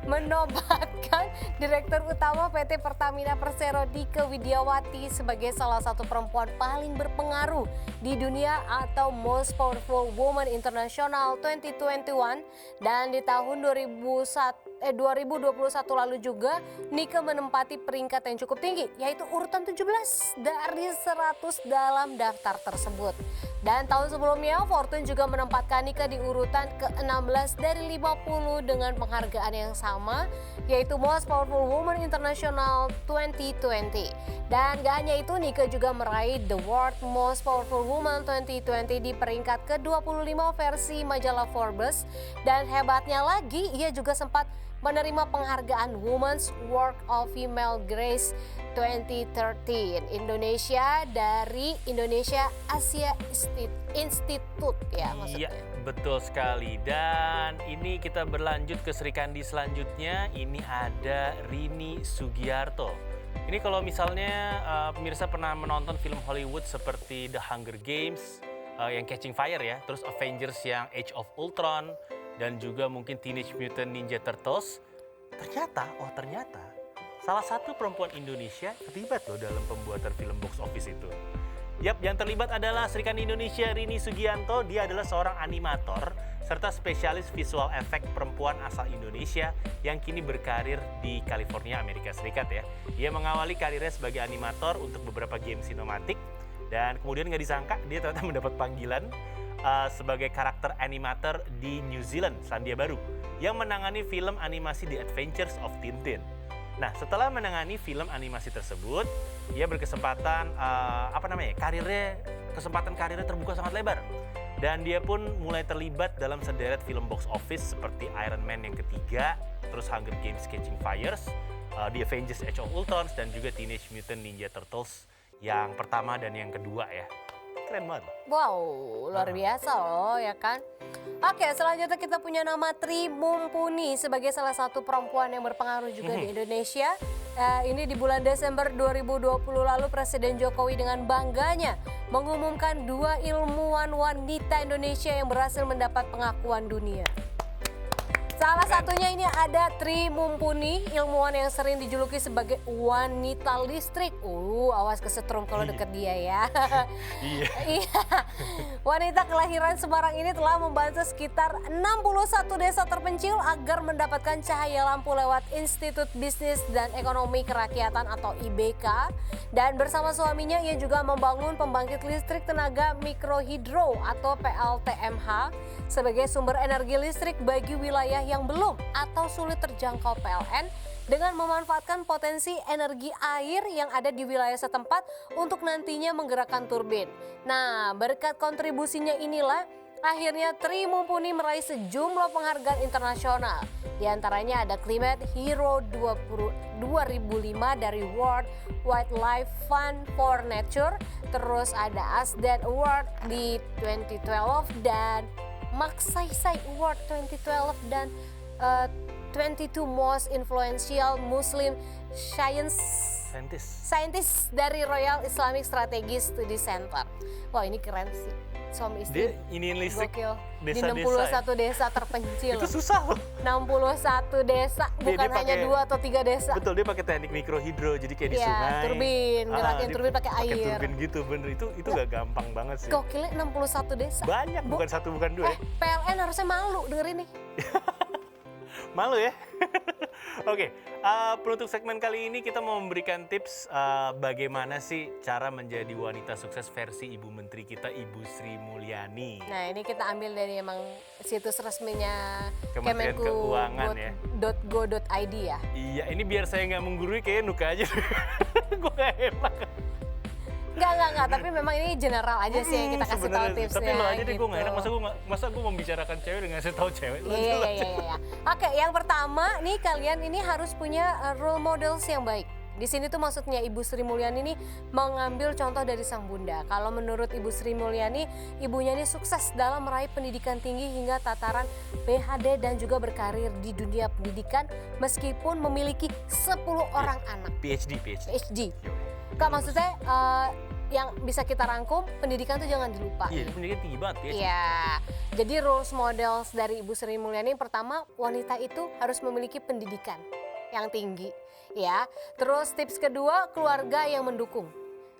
menobatkan Direktur Utama PT Pertamina Persero Nike Widiawati sebagai salah satu perempuan paling berpengaruh di dunia atau Most Powerful Woman International 2021. Dan di tahun 2021 lalu juga Nike menempati peringkat yang cukup tinggi, yaitu urutan 17 dari 100 dalam daftar tersebut. Dan tahun sebelumnya Fortune juga menempatkan Nike di urutan ke-16 dari 50 dengan penghargaan yang sama, yaitu Most Powerful Woman International 2020. Dan gak hanya itu, Nike juga meraih The World Most Powerful Woman 2020 di peringkat ke-25 versi majalah Forbes. Dan hebatnya lagi, ia juga sempat menerima penghargaan Women's Work of Female Grace 2013 Indonesia dari Indonesia Asia Institute ya maksudnya. Iya, betul sekali. Dan ini kita berlanjut ke Sri Kandi selanjutnya. Ini ada Rini Sugiarto. Ini kalau misalnya pemirsa pernah menonton film Hollywood seperti The Hunger Games, yang Catching Fire ya, terus Avengers yang Age of Ultron, dan juga mungkin Teenage Mutant Ninja Turtles. Ternyata salah satu perempuan Indonesia terlibat loh dalam pembuatan film box office itu. Yap, yang terlibat adalah Sri Kandi Indonesia Rini Sugianto. Dia adalah seorang animator serta spesialis visual effect perempuan asal Indonesia yang kini berkarir di California, Amerika Serikat ya. Dia mengawali karirnya sebagai animator untuk beberapa game sinematik dan kemudian nggak disangka dia ternyata mendapat panggilan sebagai karakter animator di New Zealand, Selandia Baru, yang menangani film animasi The Adventures of Tintin. Nah, setelah menangani film animasi tersebut, dia berkesempatan kesempatan karirnya terbuka sangat lebar. Dan dia pun mulai terlibat dalam sederet film box office seperti Iron Man yang ketiga, terus Hunger Games Catching Fires, The Avengers Age of Ultron, dan juga Teenage Mutant Ninja Turtles yang pertama dan yang kedua ya. Keren banget. Wow, luar biasa loh ya kan. Oke, selanjutnya kita punya nama Tri Mumpuni sebagai salah satu perempuan yang berpengaruh juga di Indonesia. Ini di bulan Desember 2020 lalu Presiden Jokowi dengan bangganya mengumumkan 2 ilmuwan wanita Indonesia yang berhasil mendapat pengakuan dunia. Salah satunya ini ada Tri Mumpuni, ilmuwan yang sering dijuluki sebagai wanita listrik. Awas kesetrum kalau deket dia ya. Iya. Wanita kelahiran Semarang ini telah membantu sekitar 61 desa terpencil agar mendapatkan cahaya lampu lewat Institut Bisnis dan Ekonomi Kerakyatan atau IBK. Dan bersama suaminya ia juga membangun pembangkit listrik tenaga mikrohidro atau PLTMH sebagai sumber energi listrik bagi wilayah yang belum atau sulit terjangkau PLN dengan memanfaatkan potensi energi air yang ada di wilayah setempat untuk nantinya menggerakkan turbin. Nah, berkat kontribusinya inilah akhirnya Tri Mumpuni meraih sejumlah penghargaan internasional. Di antaranya ada Climate Hero 2005 dari World Wildlife Fund for Nature, terus ada ASDAN Award di 2012 dan Magsaysay Award 2012 dan 22 Most Influential Muslim Scientist dari Royal Islamic Strategic Study Center. Wah, ini keren sih. Suami istri Dia iniin listrik gokil. Di desa-desa 61 desa terpencil. Itu susah loh. 61 desa, bukan hanya 2 atau 3 desa. Betul, dia pakai teknik mikrohidro, jadi kayak di sungai. Turbin, gerakin turbin pakai air. Pakai turbin gitu, bener. Itu gak gampang banget sih. Gokilnya 61 desa. Banyak, bukan satu, bukan dua. PLN harusnya malu dengerin nih. Malu ya? Oke, penutup segmen kali ini kita mau memberikan tips bagaimana sih cara menjadi wanita sukses versi Ibu Menteri kita, Ibu Sri Mulyani. Nah, ini kita ambil dari emang situs resminya Kementerian Keuangan ya. .go.id ya. Iya, ini biar saya nggak menggurui kayaknya Nuka aja. Gue nggak enak. Enggak, tapi memang ini general aja sih yang kita kasih tahu tipsnya. Tapi lo aja deh, gitu. gue nggak enak. Masa gue membicarakan cewek dengan saya tahu cewek. Iya. Oke, yang pertama nih kalian ini harus punya role models yang baik. Di sini tuh maksudnya Ibu Sri Mulyani ini mengambil contoh dari sang bunda. Kalau menurut Ibu Sri Mulyani, ibunya ini sukses dalam meraih pendidikan tinggi hingga tataran PhD dan juga berkarir di dunia pendidikan meskipun memiliki 10 orang anak. PhD. Kak, maksudnya yang bisa kita rangkum, pendidikan tuh jangan dilupa. Iya, pendidikan tinggi banget ya. Iya, jadi role models dari Ibu Sri Mulyani pertama, wanita itu harus memiliki pendidikan yang tinggi. Ya, terus tips kedua, keluarga yang mendukung.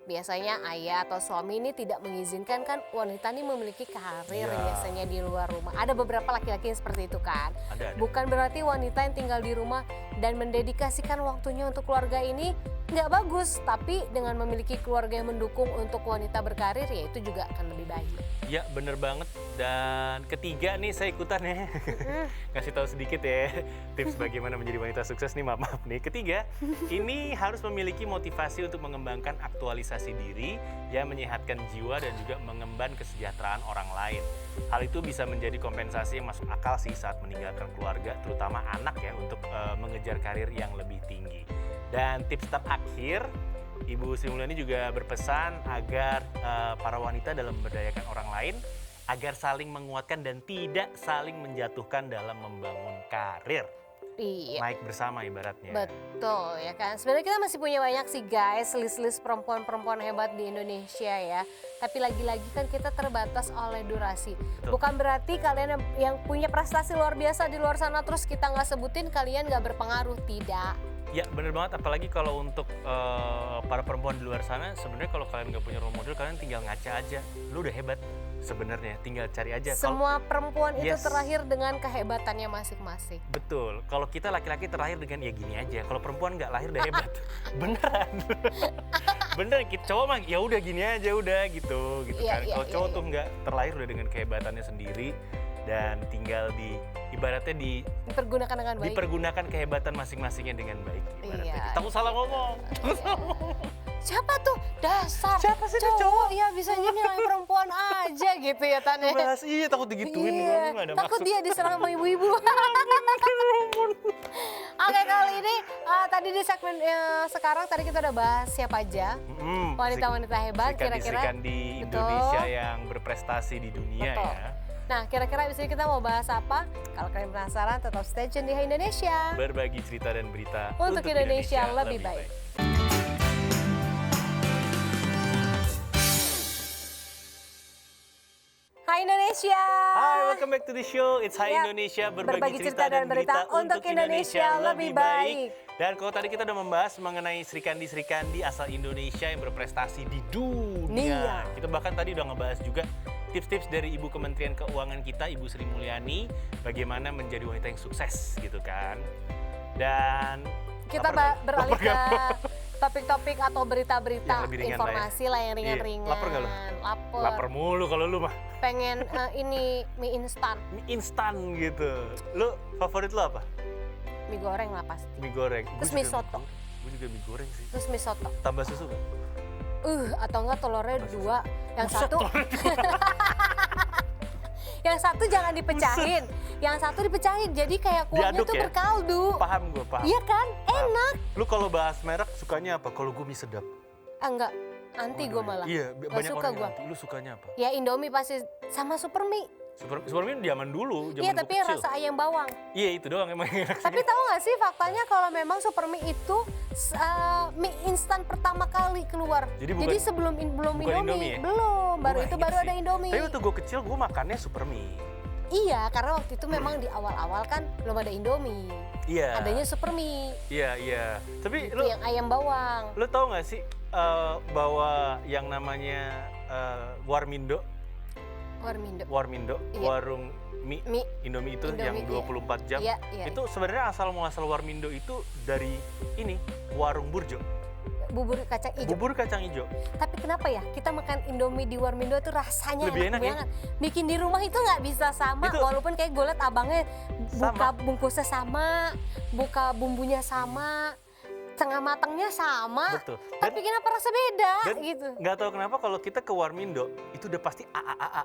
Biasanya ayah atau suami ini tidak mengizinkan kan wanita ini memiliki karir biasanya di luar rumah. Ada beberapa laki-laki yang seperti itu kan. Ada. Bukan berarti wanita yang tinggal di rumah dan mendedikasikan waktunya untuk keluarga ini nggak bagus. Tapi dengan memiliki keluarga yang mendukung untuk wanita berkarir ya itu juga akan lebih baik. Ya bener banget. Dan ketiga nih saya ikutan ya. Ngasih tahu sedikit ya tips bagaimana menjadi wanita sukses nih, maaf nih. Ketiga, ini harus memiliki motivasi untuk mengembangkan aktualisasi diri yang menyehatkan jiwa dan juga mengemban kesejahteraan orang lain. Hal itu bisa menjadi kompensasi yang masuk akal sih saat meninggalkan keluarga, terutama anak ya, untuk mengejar karir yang lebih tinggi. Dan tips terakhir, Ibu Sri Mulyani juga berpesan agar para wanita dalam memberdayakan orang lain agar saling menguatkan dan tidak saling menjatuhkan dalam membangun karir. Iya. Naik bersama ibaratnya. Betul ya kan. Sebenarnya kita masih punya banyak sih guys, list-list perempuan-perempuan hebat di Indonesia ya. Tapi lagi-lagi kan kita terbatas oleh durasi. Betul. Bukan berarti kalian yang punya prestasi luar biasa di luar sana terus kita nggak sebutin kalian nggak berpengaruh, tidak. Ya bener banget, apalagi kalau untuk para perempuan di luar sana, sebenarnya kalau kalian nggak punya role model, kalian tinggal ngaca aja. Lu udah hebat sebenarnya, tinggal cari aja. Semua perempuan itu Yes. terlahir dengan kehebatannya masing-masing. Betul, kalau kita laki-laki terlahir dengan ya gini aja, kalau perempuan nggak lahir udah hebat. Beneran. Bener, cowok mah ya udah gini aja udah gitu Iya, kan. iya, Kalau iya, cowok iya. tuh nggak terlahir udah dengan kehebatannya sendiri dan tinggal ibaratnya Dipergunakan dengan baik. dipergunakan kehebatan masing-masingnya dengan baik. Ibaratnya. Iya. Takut salah ngomong. Siapa tuh? Dasar Siapa sih itu cowok ya bisa aja nyalain perempuan aja gitu ya Tan ya. Bahas iya takut digituin, Iya, lu nggak ada takut maksud. dia diserang sama ibu-ibu. Oke, kali ini tadi di segmen sekarang tadi kita udah bahas siapa aja wanita-wanita hebat kira-kira. Sri-Kandi di Betul. Indonesia yang berprestasi di dunia Betul. ya. Nah, kira-kira abis ini kita mau bahas apa? Kalau kalian penasaran, tetap stay tune di Hai Indonesia. Berbagi cerita dan berita Untuk Indonesia lebih baik. Hai Indonesia. Hai, welcome back to the show. It's Hai Yap. Indonesia, Berbagi cerita dan berita untuk Indonesia lebih baik. Dan kalau tadi kita udah membahas mengenai Sri-Kandi asal Indonesia yang berprestasi di dunia. Kita bahkan tadi udah ngebahas juga tips-tips dari Ibu Kementerian Keuangan kita, Ibu Sri Mulyani, bagaimana menjadi wanita yang sukses gitu kan. Dan Kita beralih ke topik-topik atau berita-berita, Yang lebih ringan lah ya. informasi lah yang Iya. ringan-ringan. Lapar nggak lu? Lapar. lapar mulu kalau lu mah. Pengen ini mie instan, Mie instan gitu. Lu favorit lu apa? mie goreng lah pasti. Mie goreng. Terus mie soto. Gue juga mie goreng sih. Terus mie soto. Tambah susu kan? Atau enggak telurnya Buset. 2, yang Buset, satu yang satu jangan dipecahin, yang satu dipecahin jadi kayak kuahnya Diaduk tuh ya? berkaldu. Paham gue, paham. Iya kan? Paham. Enak. Lu kalau bahas merek sukanya apa? Kalau gue mie sedap. Enggak, anti gue malah. Iya, Nggak banyak suka orang yang gua. anti. Lu sukanya apa? Ya Indomie pasti sama super mie. Super mie zaman dulu, zaman Iya, gua tapi kecil. rasa ayam bawang. Iya, itu doang emang yang enak sih. Tapi tahu nggak sih faktanya kalau memang super mie itu mie instan pertama kali keluar. Jadi sebelum belum bukan Indomie Indomie, ya? belum, baru Gua itu inget baru sih. ada Indomie. Tapi waktu gue kecil gue makannya super mie. Iya, karena waktu itu memang di awal-awal kan belum ada Indomie. Iya. Adanya super mie. Iya, iya. Tapi Itu lu yang ayam bawang. lu tahu nggak sih bahwa yang namanya Warmindo, Warmindo. Iya. warung mie Mie. Indomie itu Indomie, yang iya. 24 jam. Iya, iya. Itu sebenarnya asal muasal Warmindo itu dari ini, warung Burjo. Bubur kacang hijau. Bubur kacang hijau. Tapi kenapa ya kita makan Indomie di Warmindo tuh rasanya Lebih enak ya? banget. Bikin di rumah itu nggak bisa sama, Itu- walaupun kayak gue liat abangnya buka Sama. bungkusnya sama, buka bumbunya sama, setengah matangnya sama. Betul. Tapi kenapa rasa beda Dan gitu? nggak tahu kenapa kalau kita ke Warmindo itu udah pasti AA,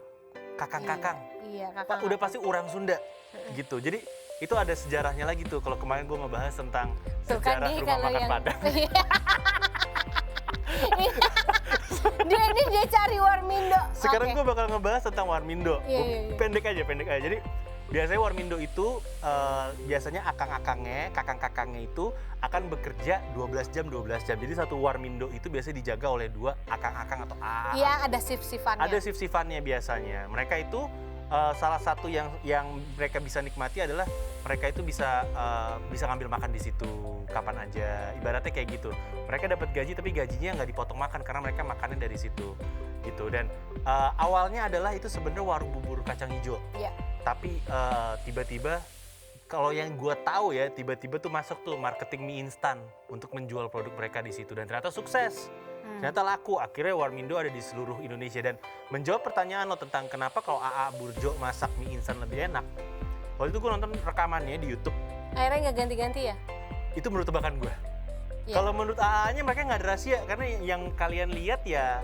kakang-kakang. Iya, Pak, kakak. udah pasti orang Sunda gitu. Jadi itu ada sejarahnya lagi tuh. Kalau kemarin gue ngebahas tentang Tuh kan sejarah dia rumah kalau makan yang Padang. dia cari Warmindo. Sekarang Oke. gue bakal ngebahas tentang Warmindo. Iya, Gua iya, iya. Pendek aja. Jadi biasanya Warmindo itu biasanya kakang-kakangnya itu akan bekerja 12 jam. Jadi satu Warmindo itu biasanya dijaga oleh 2 akang-akang atau Iya, ada shift-shiftannya. ada shift-shiftannya biasanya. Mereka itu salah satu yang mereka bisa nikmati adalah mereka itu bisa ngambil makan di situ kapan aja. Ibaratnya kayak gitu. Mereka dapat gaji tapi gajinya nggak dipotong makan karena mereka makannya dari situ gitu. Dan awalnya adalah itu sebenarnya warung bubur kacang hijau. Iya. Tapi tiba-tiba kalau yang gue tahu ya tiba-tiba tuh masuk tuh marketing mie instan untuk menjual produk mereka di situ dan ternyata sukses. Ternyata laku, akhirnya Warmindo ada di seluruh Indonesia. Dan menjawab pertanyaan lo tentang kenapa kalau AA Burjo masak mie instan lebih enak. Waktu itu gue nonton rekamannya di YouTube. Akhirnya nggak ganti-ganti ya? Itu menurut tebakan gue. Iya. Kalau menurut AA-nya mereka nggak ada rahasia. Karena yang kalian lihat ya,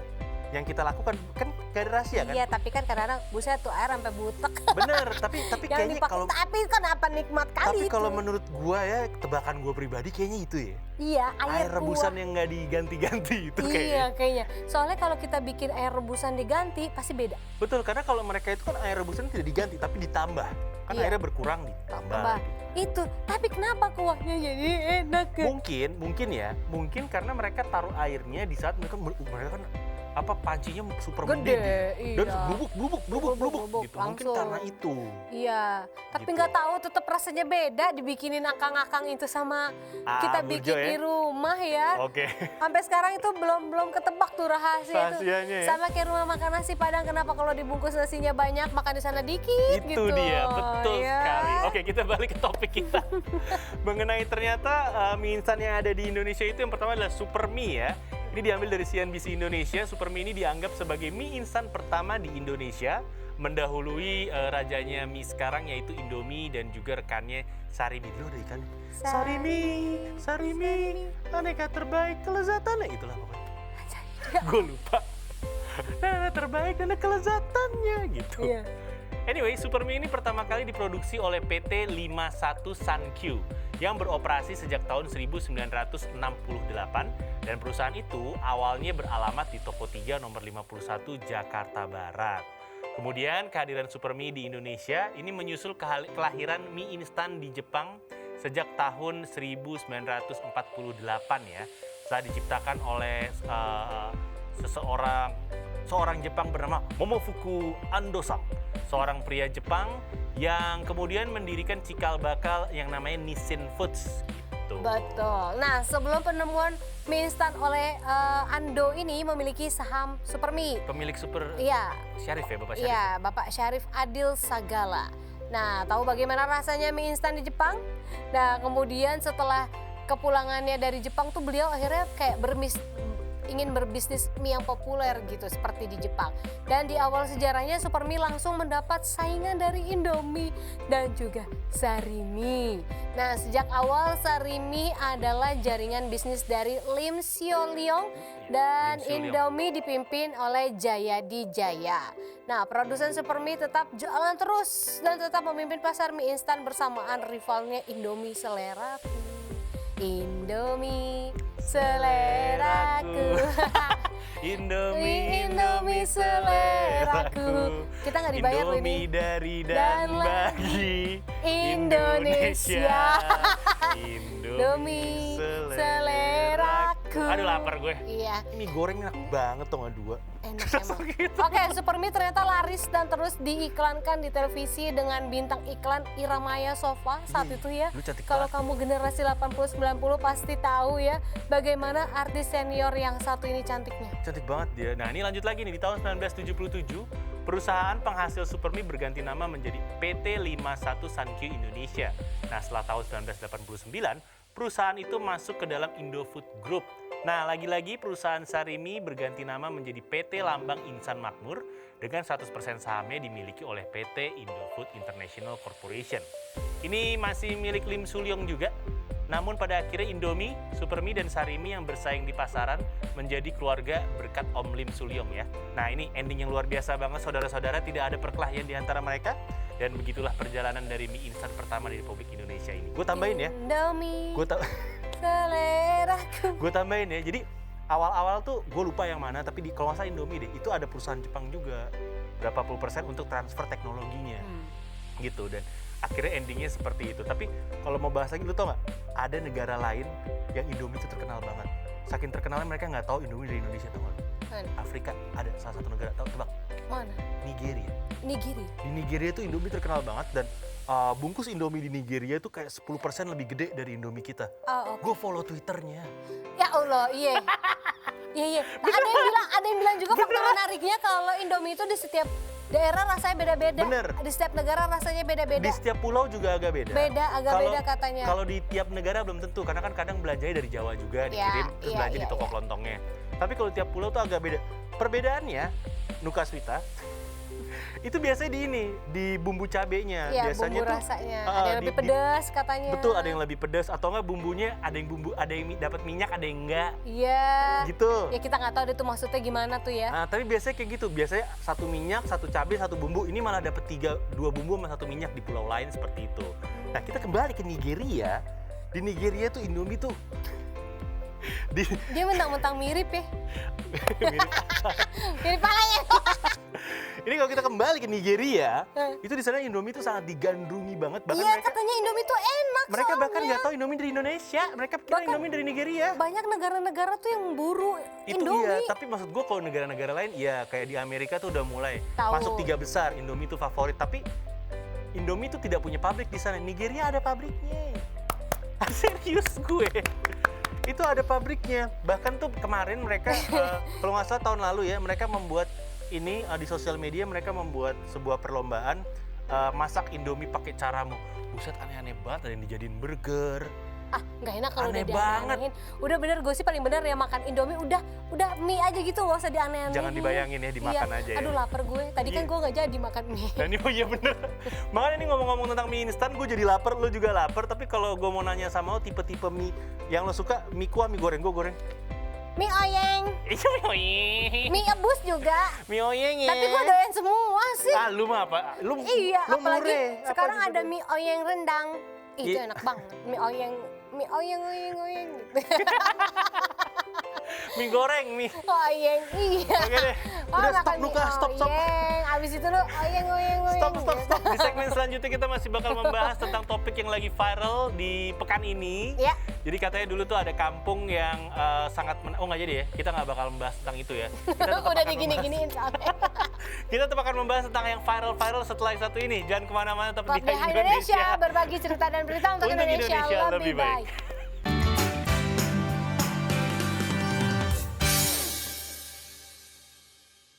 yang kita lakukan kan gak ada rahasia kan? Iya, tapi kan kadang-kadang buset tuh air sampai butek. Bener, tapi Yang kayaknya dipakai, kalau tapi kenapa nikmat kali tapi itu? kalau menurut gue ya, tebakan gue pribadi kayaknya itu ya. Iya, Air kuah. rebusan yang nggak diganti-ganti itu Iya, kayaknya. kayaknya. Soalnya kalau kita bikin air rebusan diganti, pasti beda. Betul, karena kalau mereka itu kan air rebusan tidak diganti tapi ditambah. Kan Iya. airnya berkurang ditambah. Tambah. Itu, tapi kenapa kuahnya jadi enak ya? Mungkin karena mereka taruh airnya di saat mereka kan pancinya super Gede, gede. Dan iya. blubuk gitu. Mungkin langsung. karena itu. Iya, tapi Gitu. nggak tahu tetap rasanya beda dibikinin akang-akang itu sama kita Burjo bikin ya? di rumah ya. Oke. Sampai sekarang itu belum ketebak tuh rahasia itu. Rahasianya ya? Sama kayak rumah makan nasi Padang, kenapa kalau dibungkus nasinya banyak, makan di sana dikit Itu gitu. dia, betul ya. sekali. Oke, kita balik ke topik kita. Mengenai ternyata mie instan yang ada di Indonesia itu yang pertama adalah Super Mie ya. Ini diambil dari CNBC Indonesia. Super Mie ini dianggap sebagai mie instan pertama di Indonesia, mendahului rajanya mie sekarang yaitu Indomie dan juga rekannya Sarimi. Dulu ada ikan. Sarimi, aneka terbaik kelezatannya. Itulah pokoknya. Gue lupa. Nah, terbaik dan kelezatannya gitu. Iya. Anyway, Super Mie ini pertama kali diproduksi oleh PT 51 Sankyu yang beroperasi sejak tahun 1968 dan perusahaan itu awalnya beralamat di Toko 3 nomor 51 Jakarta Barat. Kemudian kehadiran Super Mie di Indonesia ini menyusul kelahiran mie instan di Jepang sejak tahun 1948 ya. Setelah diciptakan oleh seorang Jepang bernama Momofuku Ando-san, seorang pria Jepang yang kemudian mendirikan cikal bakal yang namanya Nissin Foods gitu. Betul. Nah, sebelum penemuan mie instan oleh Ando ini memiliki saham Super Mie. Pemilik Super Iya. Syarif ya, Bapak Syarif. Iya, Bapak Syarif Adil Sagala. Nah, tahu bagaimana rasanya mie instan di Jepang? Nah, kemudian setelah kepulangannya dari Jepang tuh beliau akhirnya kayak ingin berbisnis mie yang populer gitu seperti di Jepang. Dan di awal sejarahnya Super Mie langsung mendapat saingan dari Indomie dan juga Sarimi. Nah, sejak awal Sarimi adalah jaringan bisnis dari Lim Sio Leong dan Lim Sio Leong. Indomie dipimpin oleh Jayadi Jaya. Nah, produsen Super Mie tetap jalan terus dan tetap memimpin pasar mie instan bersamaan rivalnya Indomie Seleraku. Indomie seleraku. Indomie seleraku. Kita nggak dibayar loh Indomie ini. dari dan Dan bagi Indonesia. Indomie seleraku. Aduh, lapar gue. Iya, Mie goreng enak banget tuh dua. enak emang. Oke, Super Mie ternyata laris dan terus diiklankan di televisi dengan bintang iklan Ira Maya Sofa saat itu ya. Lu cantik Kalau banget. kamu generasi 80-90 pasti tahu ya bagaimana artis senior yang satu ini cantiknya. Cantik banget dia. Nah, ini lanjut lagi nih, di tahun 1977 perusahaan penghasil Super Mie berganti nama menjadi PT 51 Sankyu Indonesia. Nah, setelah tahun 1989 perusahaan itu masuk ke dalam Indofood Group. Nah, lagi-lagi perusahaan Sarimi berganti nama menjadi PT Lambang Insan Makmur dengan 100% sahamnya dimiliki oleh PT Indofood International Corporation. Ini masih milik Lim Soo Leong juga. Namun pada akhirnya Indomie, Super Mie, dan Sarimi yang bersaing di pasaran menjadi keluarga berkat Om Lim Soo Leong ya. Nah, ini ending yang luar biasa banget, saudara-saudara, tidak ada perkelahian di antara mereka. Dan begitulah perjalanan dari mie instan pertama di Republik Indonesia ini. Gue tambahin ya. Indomie Gue seleraku. tambahin ya. Jadi awal-awal tuh gue lupa yang mana, tapi kalau nggak salah Indomie deh. Itu ada perusahaan Jepang juga. Berapa puluh persen untuk transfer teknologinya. Gitu, dan akhirnya endingnya seperti itu. Tapi kalau mau bahas lagi, lu tau nggak? Ada negara lain yang Indomie itu terkenal banget. Saking terkenalnya mereka nggak tahu Indomie dari Indonesia, tau nggak? Afrika ada salah satu negara, tahu tebak? Mana? Nigeria. Nigeria. Di Nigeria tuh Indomie terkenal banget, dan bungkus Indomie di Nigeria tuh kayak 10% lebih gede dari Indomie kita. Oh, oke. Gue follow Twitternya. Ya Allah, iya. Iya. Nah, ada yang bilang juga fakta menariknya kalau Indomie itu di setiap daerah rasanya beda-beda. Bener. Di setiap negara rasanya beda-beda. Di setiap pulau juga agak beda. Agak beda katanya. Kalau di tiap negara belum tentu, karena kan kadang belanjanya dari Jawa juga dikirim, terus belanja di toko kelontongnya. Tapi kalau tiap pulau tuh agak beda. Perbedaannya, Nuka Swita, itu biasanya di bumbu cabenya. Iya, biasanya bumbu tuh rasanya. Ada yang lebih pedas katanya. Betul, ada yang lebih pedas atau enggak bumbunya ada yang dapat minyak, ada yang enggak. Iya. Gitu. Ya kita nggak tahu itu maksudnya gimana tuh ya. Nah, tapi biasanya kayak gitu. Biasanya satu minyak, satu cabai, satu bumbu. Ini malah dapat dua bumbu sama satu minyak di pulau lain seperti itu. Nah, kita kembali ke Nigeria. Di Nigeria tuh Indomie tuh Dia mentang-mentang mirip ya. mirip. Mirip palanya. Ini kalau kita kembali ke Nigeria, itu di sana Indomie tuh sangat digandrungi banget. Bahkan Iya, katanya Indomie tuh enak mereka bahkan soalnya. nggak tahu Indomie dari Indonesia. Mereka kira Bahkan Indomie dari Nigeria. Banyak negara-negara tuh yang buru Itu Indomie. iya, tapi maksud gue kalau negara-negara lain, ya kayak di Amerika tuh udah mulai Tahu. masuk 3 besar. Indomie tuh favorit, tapi Indomie tuh tidak punya pabrik di sana. Nigeria ada pabriknya. Serius gue. Itu ada pabriknya. Bahkan tuh kemarin mereka, kalau nggak salah tahun lalu ya, mereka membuat ini di sosial media, mereka membuat sebuah perlombaan masak Indomie pakai caramu. Buset, aneh-aneh banget, ada yang dijadiin burger. Ah, nggak enak kalau Aneh udah banget. dianeh-anehin. Udah bener, gue sih paling bener ya makan Indomie udah mie aja gitu, nggak usah dianeh-anehin. Jangan dibayangin ya, dimakan Iya. aja ya. Aduh lapar gue, tadi kan Iya. gue nggak jadi makan mie. Dan ini iya bener. Makanya ini ngomong-ngomong tentang mie instan, gue jadi lapar, lo juga lapar. Tapi kalau gue mau nanya sama lo, tipe-tipe mie yang lo suka, mie kuah, mie goreng, gue goreng. Mie oyeng, Itu mie oyeng. mie ebus juga. Mie oyeng ya. Tapi gue doyan semua sih. Ah, lu mah apa? Lu Iya, lu apalagi mure. Apa sekarang gitu ada tuh? mie oyeng rendang. Ih, itu Iya. enak banget. Mie oyeng gitu. Mie goreng, mie. Oyeng, iya. Oke deh. Oh, Udah makan stop mie Luka, stop. oyeng. Abis itu lu oyeng. Stop. Di segmen selanjutnya kita masih bakal membahas tentang topik yang lagi viral di pekan ini. Ya. Jadi katanya dulu tuh ada kampung yang sangat oh nggak jadi ya, kita nggak bakal membahas tentang itu ya. Kita tetap Udah akan digini-giniin soalnya. Kita tetap akan membahas tentang yang viral satu lagi ini. Jangan kemana-mana, tetap di Podcast Indonesia, berbagi cerita dan berita untuk Untuk Indonesia, Indonesia lebih lebih baik. baik.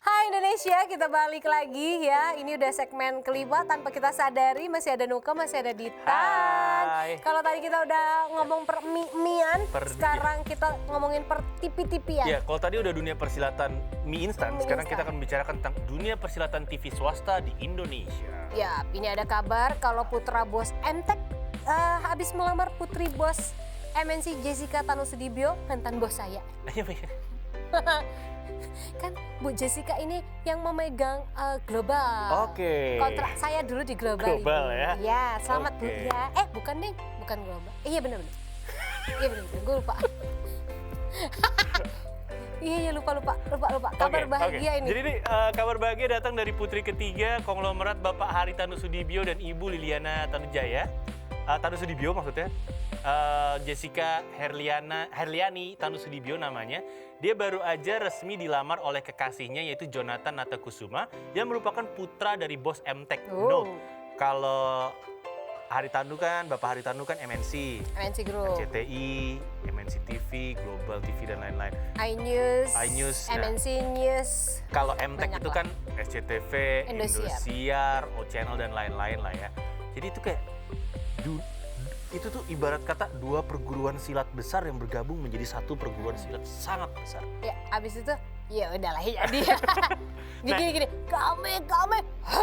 Hai Indonesia, kita balik lagi ya. Ini udah segmen kelima, tanpa kita sadari masih ada Nuka, masih ada Ditan. Hai. Kalau tadi kita udah ngomong per mie-mian, Per- sekarang kita ngomongin per tipi-tipian. Ya, kalau tadi udah dunia persilatan mie instan, Mie sekarang instan. kita akan bicarakan tentang dunia persilatan TV swasta di Indonesia. Ya, ini ada kabar kalau putra bos MTech habis melamar putri bos MNC Jessica Tanu Sudibyo, mantan bos saya. Ayo, Mie. Kan Bu Jessica ini yang memegang global. Oke. Kontrak saya dulu di global. Global Ibu. ya? Iya, selamat Bu Oke. ya. Bukan deh, bukan global. Iya benar-benar. Iya benar-benar, gue lupa. Iya lupa. Kabar Oke, bahagia oke. ini. Jadi nih kabar bahagia datang dari putri ketiga konglomerat Bapak Haritanu Sudibyo dan Ibu Liliana Tanujaya. Tanu Sudibyo maksudnya. Jessica Herliani Tanu Sudibyo namanya. Dia baru aja resmi dilamar oleh kekasihnya yaitu Jonathan Natakusuma yang merupakan putra dari bos MTech. Oh. Note, kalau Haritanu kan, Bapak Haritanu kan MNC. MNC Group, CTI, MNC TV, Global TV dan lain-lain. iNews, iNews, nah. MNC News. Kalau MTech Banyak itu lah. kan SCTV, Indosiar. Indosiar, O Channel dan lain-lain lah ya. Jadi itu kayak itu tuh ibarat kata dua perguruan silat besar yang bergabung menjadi satu perguruan silat sangat besar. Ya, abis itu ya udahlah jadi. Gini, kami.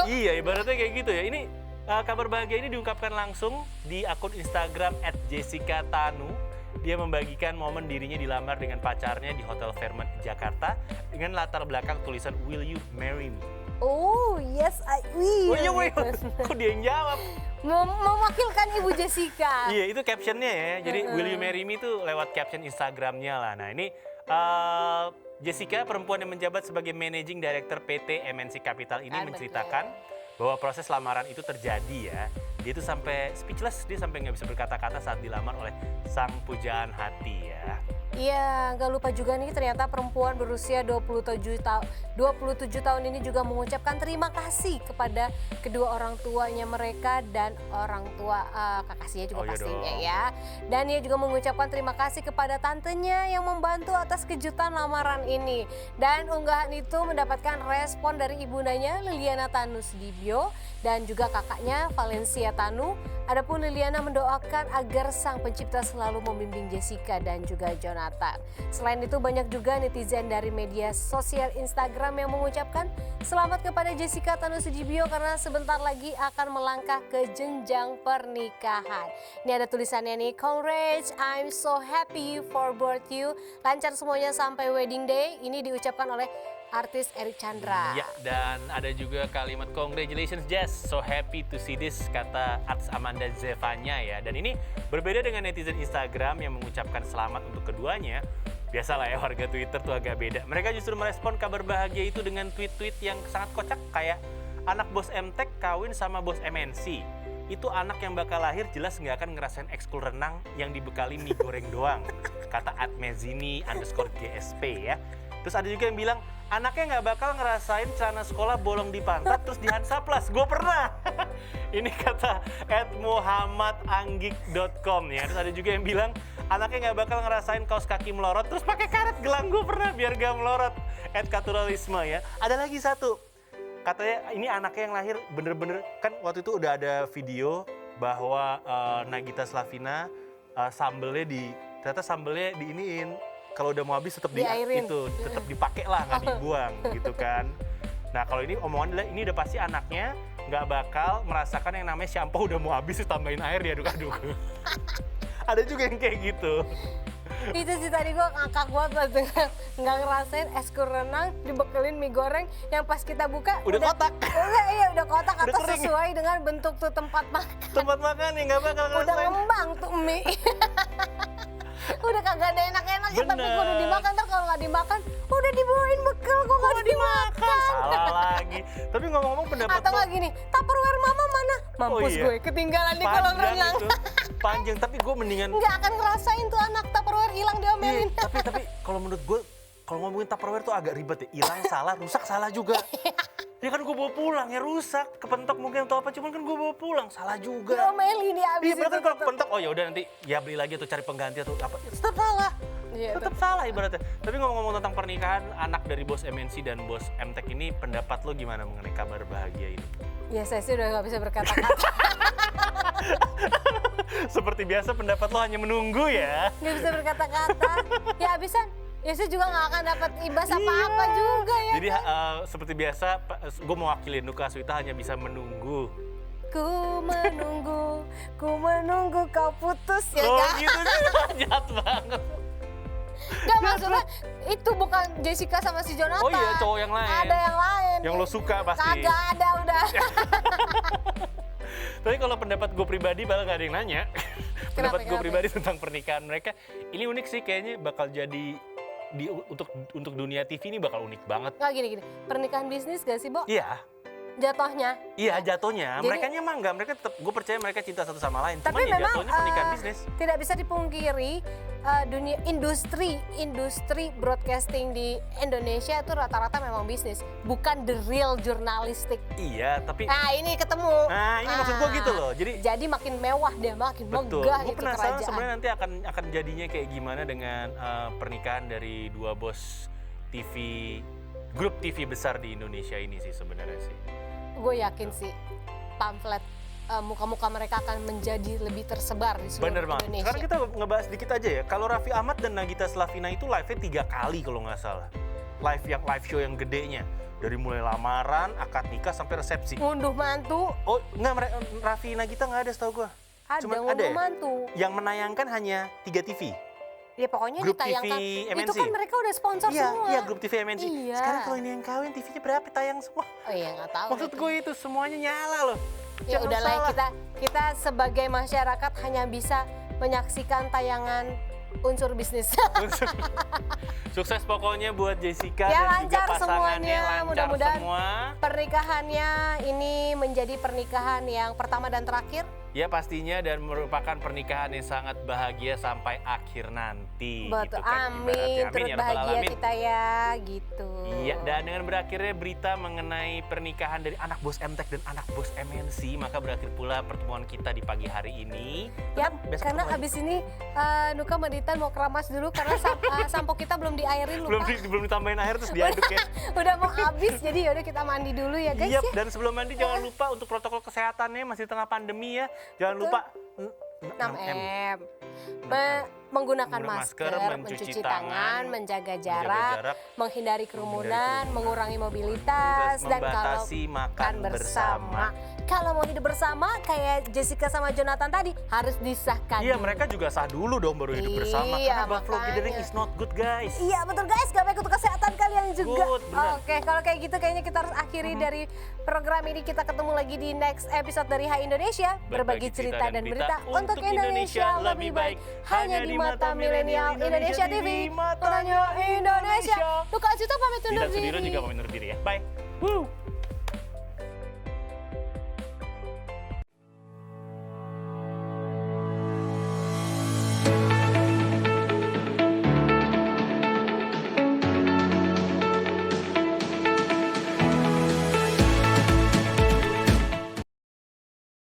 Iya, ibaratnya kayak gitu ya. Ini kabar bahagia ini diungkapkan langsung di akun Instagram @jessicatanu. Dia membagikan momen dirinya dilamar dengan pacarnya di Hotel Fairmont Jakarta dengan latar belakang tulisan Will you marry me? Oh, yes I will. Oh iya, woi. Kok dia yang jawab? Mewakilkan Ibu Jessica. Iya, itu captionnya ya. Jadi Will You Marry Me itu lewat caption Instagramnya lah. Nah ini Jessica, perempuan yang menjabat sebagai Managing Director PT MNC Capital ini menceritakan bahwa proses lamaran itu terjadi ya. Dia itu sampai speechless, dia sampai nggak bisa berkata-kata saat dilamar oleh sang pujaan hati ya. Iya, nggak lupa juga nih ternyata perempuan berusia 27 tahun ini juga mengucapkan terima kasih kepada kedua orang tuanya mereka dan orang tua kakasnya juga Oh, iya pastinya dong. ya. Dan ia juga mengucapkan terima kasih kepada tantenya yang membantu atas kejutan lamaran ini. Dan unggahan itu mendapatkan respon dari ibundanya Liliana Tanu Sudibyo dan juga kakaknya Valencia Tanu. Adapun Liliana mendoakan agar sang pencipta selalu membimbing Jessica dan juga Jonathan. Selain itu banyak juga netizen dari media sosial Instagram yang mengucapkan selamat kepada Jessica Tanu Sudibyo karena sebentar lagi akan melangkah ke jenjang pernikahan. Ini ada tulisannya nih, "Congrats, I'm so happy for both you." Lancar semuanya sampai wedding day. Ini diucapkan oleh artis Erik Chandra. Ya, dan ada juga kalimat congratulations Jess, so happy to see this, kata artis Amanda Zevanya ya. Dan ini berbeda dengan netizen Instagram yang mengucapkan selamat untuk keduanya. Biasalah ya, warga Twitter tuh agak beda. Mereka justru merespon kabar bahagia itu dengan tweet-tweet yang sangat kocak, kayak anak bos MTech kawin sama bos MNC. Itu anak yang bakal lahir jelas nggak akan ngerasain ekskul renang yang dibekali mie goreng doang, kata @mezini_gsp ya. Terus ada juga yang bilang anaknya nggak bakal ngerasain celana sekolah bolong di pantat terus di Hansaplas. Gue pernah. Ini kata @muhammadanggik.com ya. Terus ada juga yang bilang anaknya nggak bakal ngerasain kaos kaki melorot terus pakai karet gelang. Gue pernah biar gak melorot. @katuralisme ya. Ada lagi satu. Katanya ini anaknya yang lahir bener-bener, kan waktu itu udah ada video bahwa Nagita Slavina ternyata sambelnya diiniin. Kalau udah mau habis tetap Diairin. tetap dipakai lah, nggak dibuang gitu kan. Nah kalau ini omongan adalah ini udah pasti anaknya nggak bakal merasakan yang namanya shampoo udah mau habis terus tambahin air diaduk-aduk. Ada juga yang kayak gitu. Itu sih tadi gue ngakak banget pas denger nggak ngerasain ekskul renang dibekelin mie goreng yang pas kita buka Udah kotak. Iya udah kotak Udah atau kering. sesuai dengan bentuk tuh tempat makan. Tempat makan yang nggak bakal Udah ngerasain. ngembang tuh mie. Udah kagak ada enak-enaknya tapi Bener. kudu dimakan, ntar kalau nggak dimakan udah dibawain bekal kok nggak dimakan. Salah lagi. Tapi ngomong-ngomong pendapat Atau lo nggak gini, Tupperware mama mana? Mampus iya. gue ketinggalan di kolam panjang renang. itu. Panjang, tapi gue mendingan Nggak akan ngerasain tuh anak Tupperware hilang diomelin. Iya, tapi kalau menurut gue kalau ngomongin Tupperware tuh agak ribet ya. Hilang salah, rusak salah juga. Ya kan gue bawa pulang ya rusak, kepentok mungkin atau apa, cuman kan gue bawa pulang salah juga. Diomelin dia abis Iya, berarti itu. kalau kepentok oh ya udah nanti ya beli lagi atau cari pengganti atau apa. Ya, tetap salah. Iya, Tetap salah ibaratnya. Tapi ngomong-ngomong tentang pernikahan anak dari bos MNC dan bos MTech ini, pendapat lo gimana mengenai kabar bahagia ini? Ya saya sih udah nggak bisa berkata-kata. Seperti biasa pendapat lo hanya menunggu ya. Nggak bisa berkata-kata. Ya abisan. Ya saya juga nggak akan dapat ibas apa-apa juga ya. Jadi seperti biasa gue mewakili Nuka Aswita hanya bisa menunggu. Ku menunggu kau putus ya Oh Kak. gitu sih, jahat banget. Gak maksudnya itu bukan Jessica sama si Jonathan. Oh iya, cowok yang lain. Ada yang lain. Yang lo suka pasti. Kagak ada udah. Tapi kalau pendapat gue pribadi malah gak ada yang nanya. Pendapat gue Kenapa? pribadi tentang pernikahan mereka, ini unik sih kayaknya bakal jadi untuk dunia TV ini bakal unik banget. Nggak gini. Pernikahan bisnis gak sih, Bo? Iya, Jatohnya. iya jatuhnya. Jadi- Merekanya mah enggak, mereka tetap gue percaya mereka cinta satu sama lain. Tapi Cuman ya memang jatuhnya pernikahan bisnis. tidak bisa dipungkiri dunia industri broadcasting di Indonesia itu rata-rata memang bisnis, bukan the real jurnalistik. Iya, tapi Nah ini ketemu. nah ini maksud gue gitu loh. Jadi makin mewah dia, makin Betul. megah Gue itu penasaran kerajaan. sebenarnya nanti akan jadinya kayak gimana dengan pernikahan dari dua bos TV, grup TV besar di Indonesia ini sih sebenarnya sih. Gue yakin sih pamflet muka-muka mereka akan menjadi lebih tersebar di seluruh Bener banget. Indonesia. Sekarang kita ngebahas dikit aja ya. Kalau Raffi Ahmad dan Nagita Slavina itu live-nya 3 kali kalau nggak salah. Live show yang gedenya. Dari mulai lamaran, akad nikah sampai resepsi. Ngunduh mantu, Oh nggak, Raffi Nagita nggak ada setahu gue. ada Cuman ngunduh ada ya? mantu. Yang menayangkan hanya 3 TV. Ya pokoknya Grup ditayangkan. TV Itu MNC. kan mereka udah sponsor Iya, semua. iya grup TV MNC. Iya. Sekarang kalau ini yang kawin TV-nya berapa tayang semua? Oh iya nggak tahu. Maksud deh. gue itu semuanya nyala loh. Ya Jangan udahlah salah. kita sebagai masyarakat hanya bisa menyaksikan tayangan unsur bisnis. Sukses pokoknya buat Jessica Ya, dan juga lancar pasangannya, semuanya. lancar Mudah-mudahan semua. Pernikahannya ini menjadi pernikahan yang pertama dan terakhir Ya pastinya dan merupakan pernikahan yang sangat bahagia sampai akhir nanti. Betul, gitu kan, amin. ibaratnya. Turut ya rabbal bahagia alamin. kita ya, gitu. Iya, dan dengan berakhirnya berita mengenai pernikahan dari anak bos MTech dan anak bos MNC, maka berakhir pula pertemuan kita di pagi hari ini. Ya, Tetap besok karena ketemu lagi. abis ini Nuka Meditan mau keramas dulu karena sampo kita belum diairin lupa. belum ditambahin air terus diaduk ya. Udah mau habis, jadi yaudah kita mandi dulu ya guys Yap, ya. dan sebelum mandi jangan lupa untuk protokol kesehatannya masih tengah pandemi ya. Jangan lupa 6M. Menggunakan masker, mencuci tangan, menjaga jarak, menghindari kerumunan, mengurangi mobilitas, dan kalau membatasi makan bersama. Kalau mau hidup bersama kayak Jessica sama Jonathan tadi harus disahkan. Iya, dulu. mereka juga sah dulu dong baru hidup bersama. Iya, Karena buffalo makanya. gathering is not good, guys. Iya betul guys, gak baik untuk kesehatan kalian juga. Good, benar. Oke, kalau kayak gitu kayaknya kita harus akhiri dari program ini. Kita ketemu lagi di next episode dari Hai Indonesia. Berbagi cerita dan berita untuk Indonesia lebih baik. Hanya di mata milenial Indonesia TV. Matanya Indonesia. Nuka Cito pamit undur Tidak Sudiro diri. juga pamit undur diri ya. Bye. Woo.